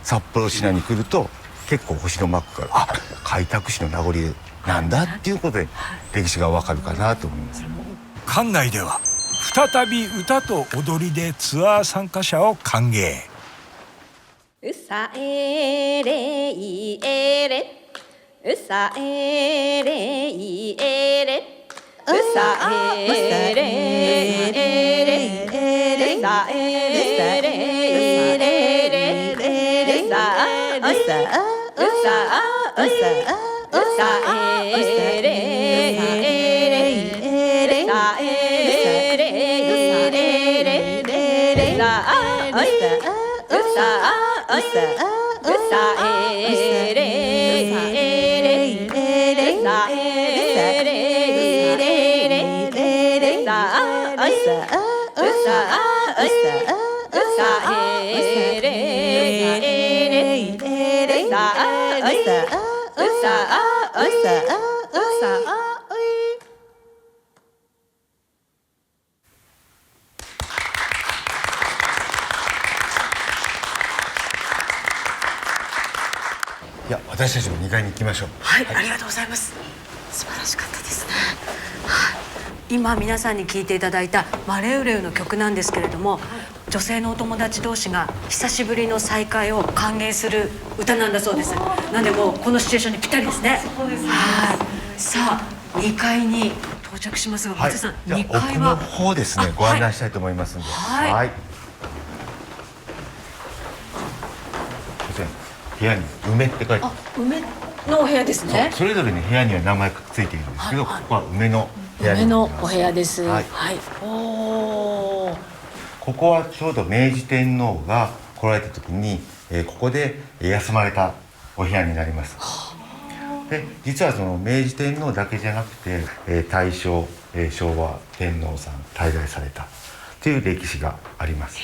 [SPEAKER 18] 札幌市内に来ると結構星のマークが開拓使の名残なんだっていうことで歴史がわかるかなと思います。
[SPEAKER 1] 館内では再び歌と踊りでツアー参加者を歓迎。
[SPEAKER 19] うさえれいえれうさえれいえれうさえれいえれうさえれいえれうさうさうさうさうさえれいえれうさえれいえれうさうさうさうさうさえれいえれうさえれいえれうさうさうさうさうさえれいえれうさうさうさうさ
[SPEAKER 18] いや私たちも2階に行きましょう。
[SPEAKER 2] はい、ありがとうございます。素晴らしかったですね。はい、今皆さんに聴いていただいたマレウレウの曲なんですけれども、女性のお友達同士が久しぶりの再会を歓迎する歌なんだそうです。なんでもうこのシチュエーションにぴったりですね。そうですね。はい。さあ2階に到着しますが、松井さん、2階
[SPEAKER 18] 奥の
[SPEAKER 2] は
[SPEAKER 18] 方ですね、ご案内したいと思いますので。
[SPEAKER 2] はい。
[SPEAKER 18] こちら部屋に梅って書いてある。
[SPEAKER 2] 梅のお部屋ですね。
[SPEAKER 18] それぞれに部屋には名前がついているんですけど、ここは梅の部屋に
[SPEAKER 2] 梅の
[SPEAKER 18] なります。
[SPEAKER 2] お部屋です。
[SPEAKER 18] はい。
[SPEAKER 2] おお。
[SPEAKER 18] ここはちょうど明治天皇が来られた時に、ここで休まれたお部屋になります。で実はその明治天皇だけじゃなくて、大正、昭和天皇さん滞在されたという歴史があります。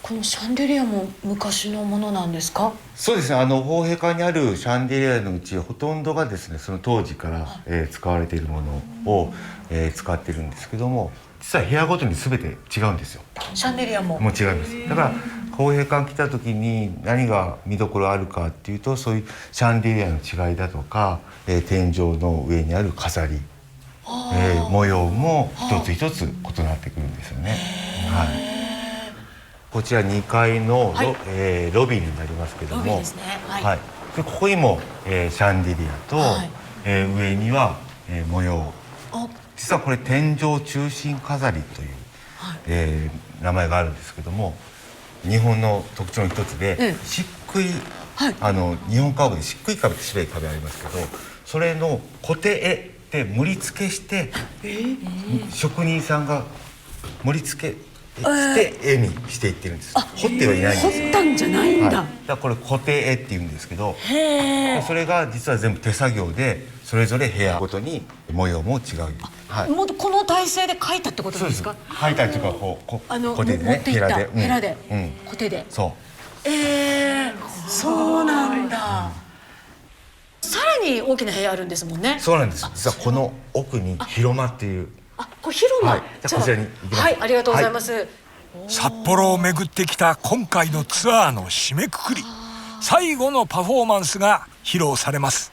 [SPEAKER 2] このシャンデリアも昔のものなんですか？
[SPEAKER 18] そうですね、宝幣館にあるシャンデリアのうちほとんどがですね、その当時から、使われているものを、使っているんですけども、実は部屋ごとに全て違うんですよ。
[SPEAKER 2] シャンデリアも
[SPEAKER 18] もう違います。だから宝幣館来た時に何が見どころあるかっていうと、そういうシャンデリアの違いだとか、天井の上にある飾り、模様も一つ一つ異なってくるんですよね。はい。こちら2階のロビーになりますけども、
[SPEAKER 2] ロビーですね。はい。
[SPEAKER 18] はい。でここにも、シャンデリアと、上には、模様。実はこれ天井中心飾りという、名前があるんですけども、日本の特徴の一つで、漆喰、日本家屋で漆喰壁って白い壁ありますけど、それの固定で盛り付けして、職人さんが盛り付けして絵にしていってるんです。彫ってはいないんですよ。
[SPEAKER 2] 彫ったんじゃないんだ。
[SPEAKER 18] だからこれ固定絵っていうんですけど、
[SPEAKER 2] へー。
[SPEAKER 18] それが実は全部手作業で、それぞれ部屋ごとに模様も違う。はい。
[SPEAKER 2] もうこの体勢で描いたってことですか？
[SPEAKER 18] 描いたりとか固定でね、
[SPEAKER 2] 持っていった
[SPEAKER 18] ヘラで、
[SPEAKER 2] 固定で。
[SPEAKER 18] そう。
[SPEAKER 2] そうなんだ。さらに大きな部屋あるんですもんね。
[SPEAKER 18] そうなんです。実はこの奥に広間っていう。
[SPEAKER 2] これ広間。
[SPEAKER 18] はい。じゃあこちらに行きます。
[SPEAKER 2] はい、ありがとうございます。
[SPEAKER 1] 札幌を巡ってきた今回のツアーの締めくくり、最後のパフォーマンスが披露されます。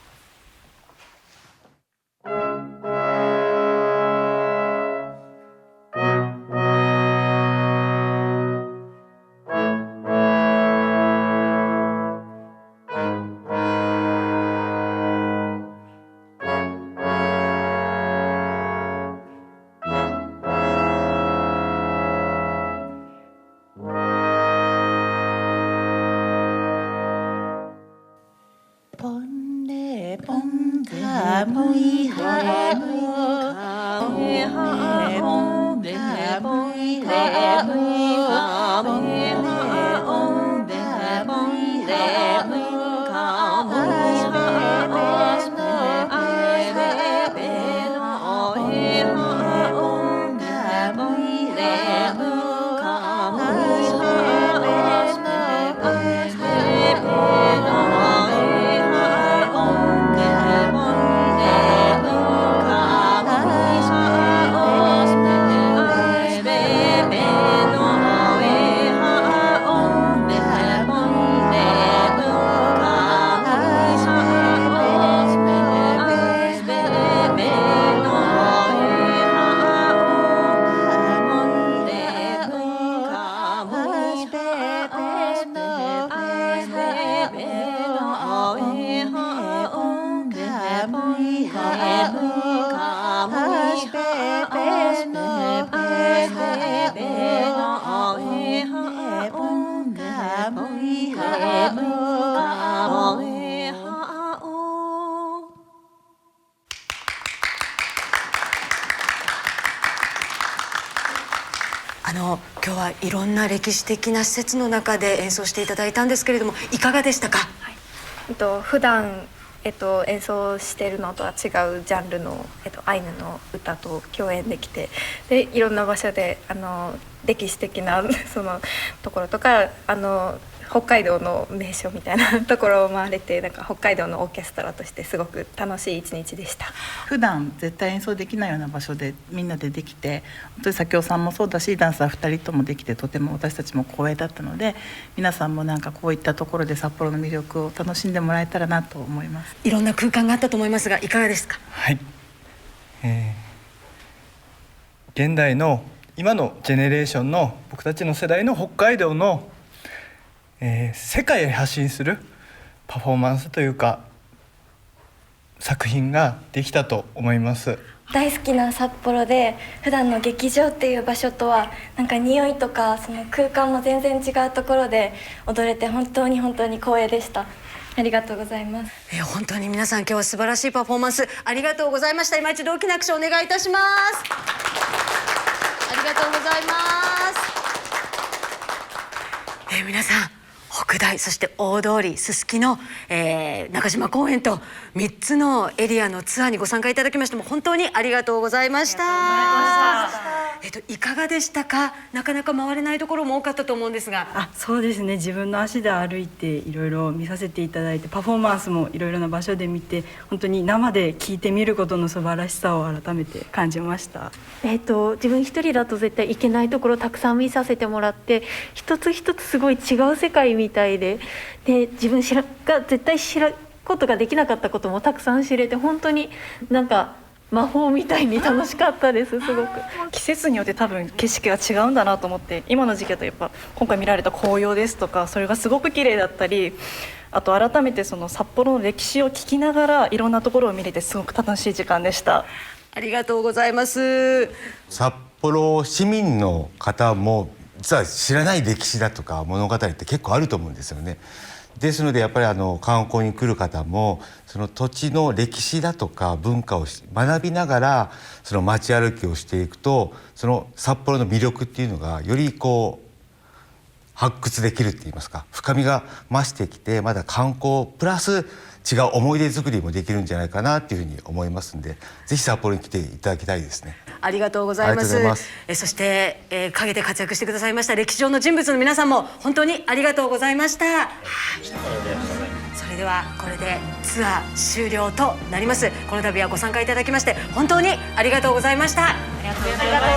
[SPEAKER 2] 今日はいろんな歴史的な施設の中で演奏していただいたんですけれども、いかがでしたか？
[SPEAKER 20] 普段演奏しているのとは違うジャンルの、アイヌの歌と共演できて、でいろんな場所で歴史的なそのところとか北海道の名所みたいなところを回れて、なんか北海道のオーケストラとしてすごく楽しい一日でした。
[SPEAKER 21] 普段絶対演奏できないような場所でみんなでできて、本当に左京さんもそうだしダンサー2人ともできて、とても私たちも光栄だったので、皆さんもなんかこういったところで札幌の魅力を楽しんでもらえたらなと思います。
[SPEAKER 2] いろんな空間があったと思いますが、いかがですか？
[SPEAKER 22] はい、現代の今のジェネレーションの僕たちの世代の北海道の世界へ発信するパフォーマンスというか作品ができたと思います。
[SPEAKER 23] 大好きな札幌で、普段の劇場っていう場所とはなんか匂いとかその空間も全然違うところで踊れて本当に光栄でした。ありがとうございます。
[SPEAKER 2] 本当に皆さん今日は素晴らしいパフォーマンスありがとうございました。今一度大きな拍手をお願いいたします。ありがとうございます。皆さん、北大、そして大通、すすきの、中島公園と3つのエリアのツアーにご参加いただきましても本当にありがとうございました。いかがでしたか？なかなか回れないところも多かったと思うんですが。
[SPEAKER 15] そうですね、自分の足で歩いていろいろ見させていただいて、パフォーマンスもいろいろな場所で見て、本当に生で聴いてみることの素晴らしさを改めて感じました。
[SPEAKER 7] 自分一人だと絶対行けないところたくさん見させてもらって、一つ一つすごい違う世界みたいで、自分が絶対知ることができなかったこともたくさん知れて、本当になんか魔法みたいに楽しかったです。すごく
[SPEAKER 4] 季節によって多分景色が違うんだなと思って、今の時期だとやっぱ今回見られた紅葉ですとか、それがすごく綺麗だったり、あと改めてその札幌の歴史を聞きながらいろんなところを見れてすごく楽しい時間でした。
[SPEAKER 2] ありがとうございます。
[SPEAKER 18] 札幌市民の方も実は知らない歴史だとか物語って結構あると思うんですよね。ですのでやっぱり観光に来る方もその土地の歴史だとか文化を学びながらその街歩きをしていくと、その札幌の魅力っていうのがより発掘できるって言いますか、深みが増してきて、まだ観光プラス違う思い出作りもできるんじゃないかなっていうふうに思いますんで、ぜひ札幌に来ていただきたいですね。
[SPEAKER 2] ありがとうございます。そして、陰で活躍してくださいました歴史上の人物の皆さんも本当にありがとうございました。それではこれでツアー終了となります。この度はご参加いただきまして本当にありがとうございました。ありがとうございました。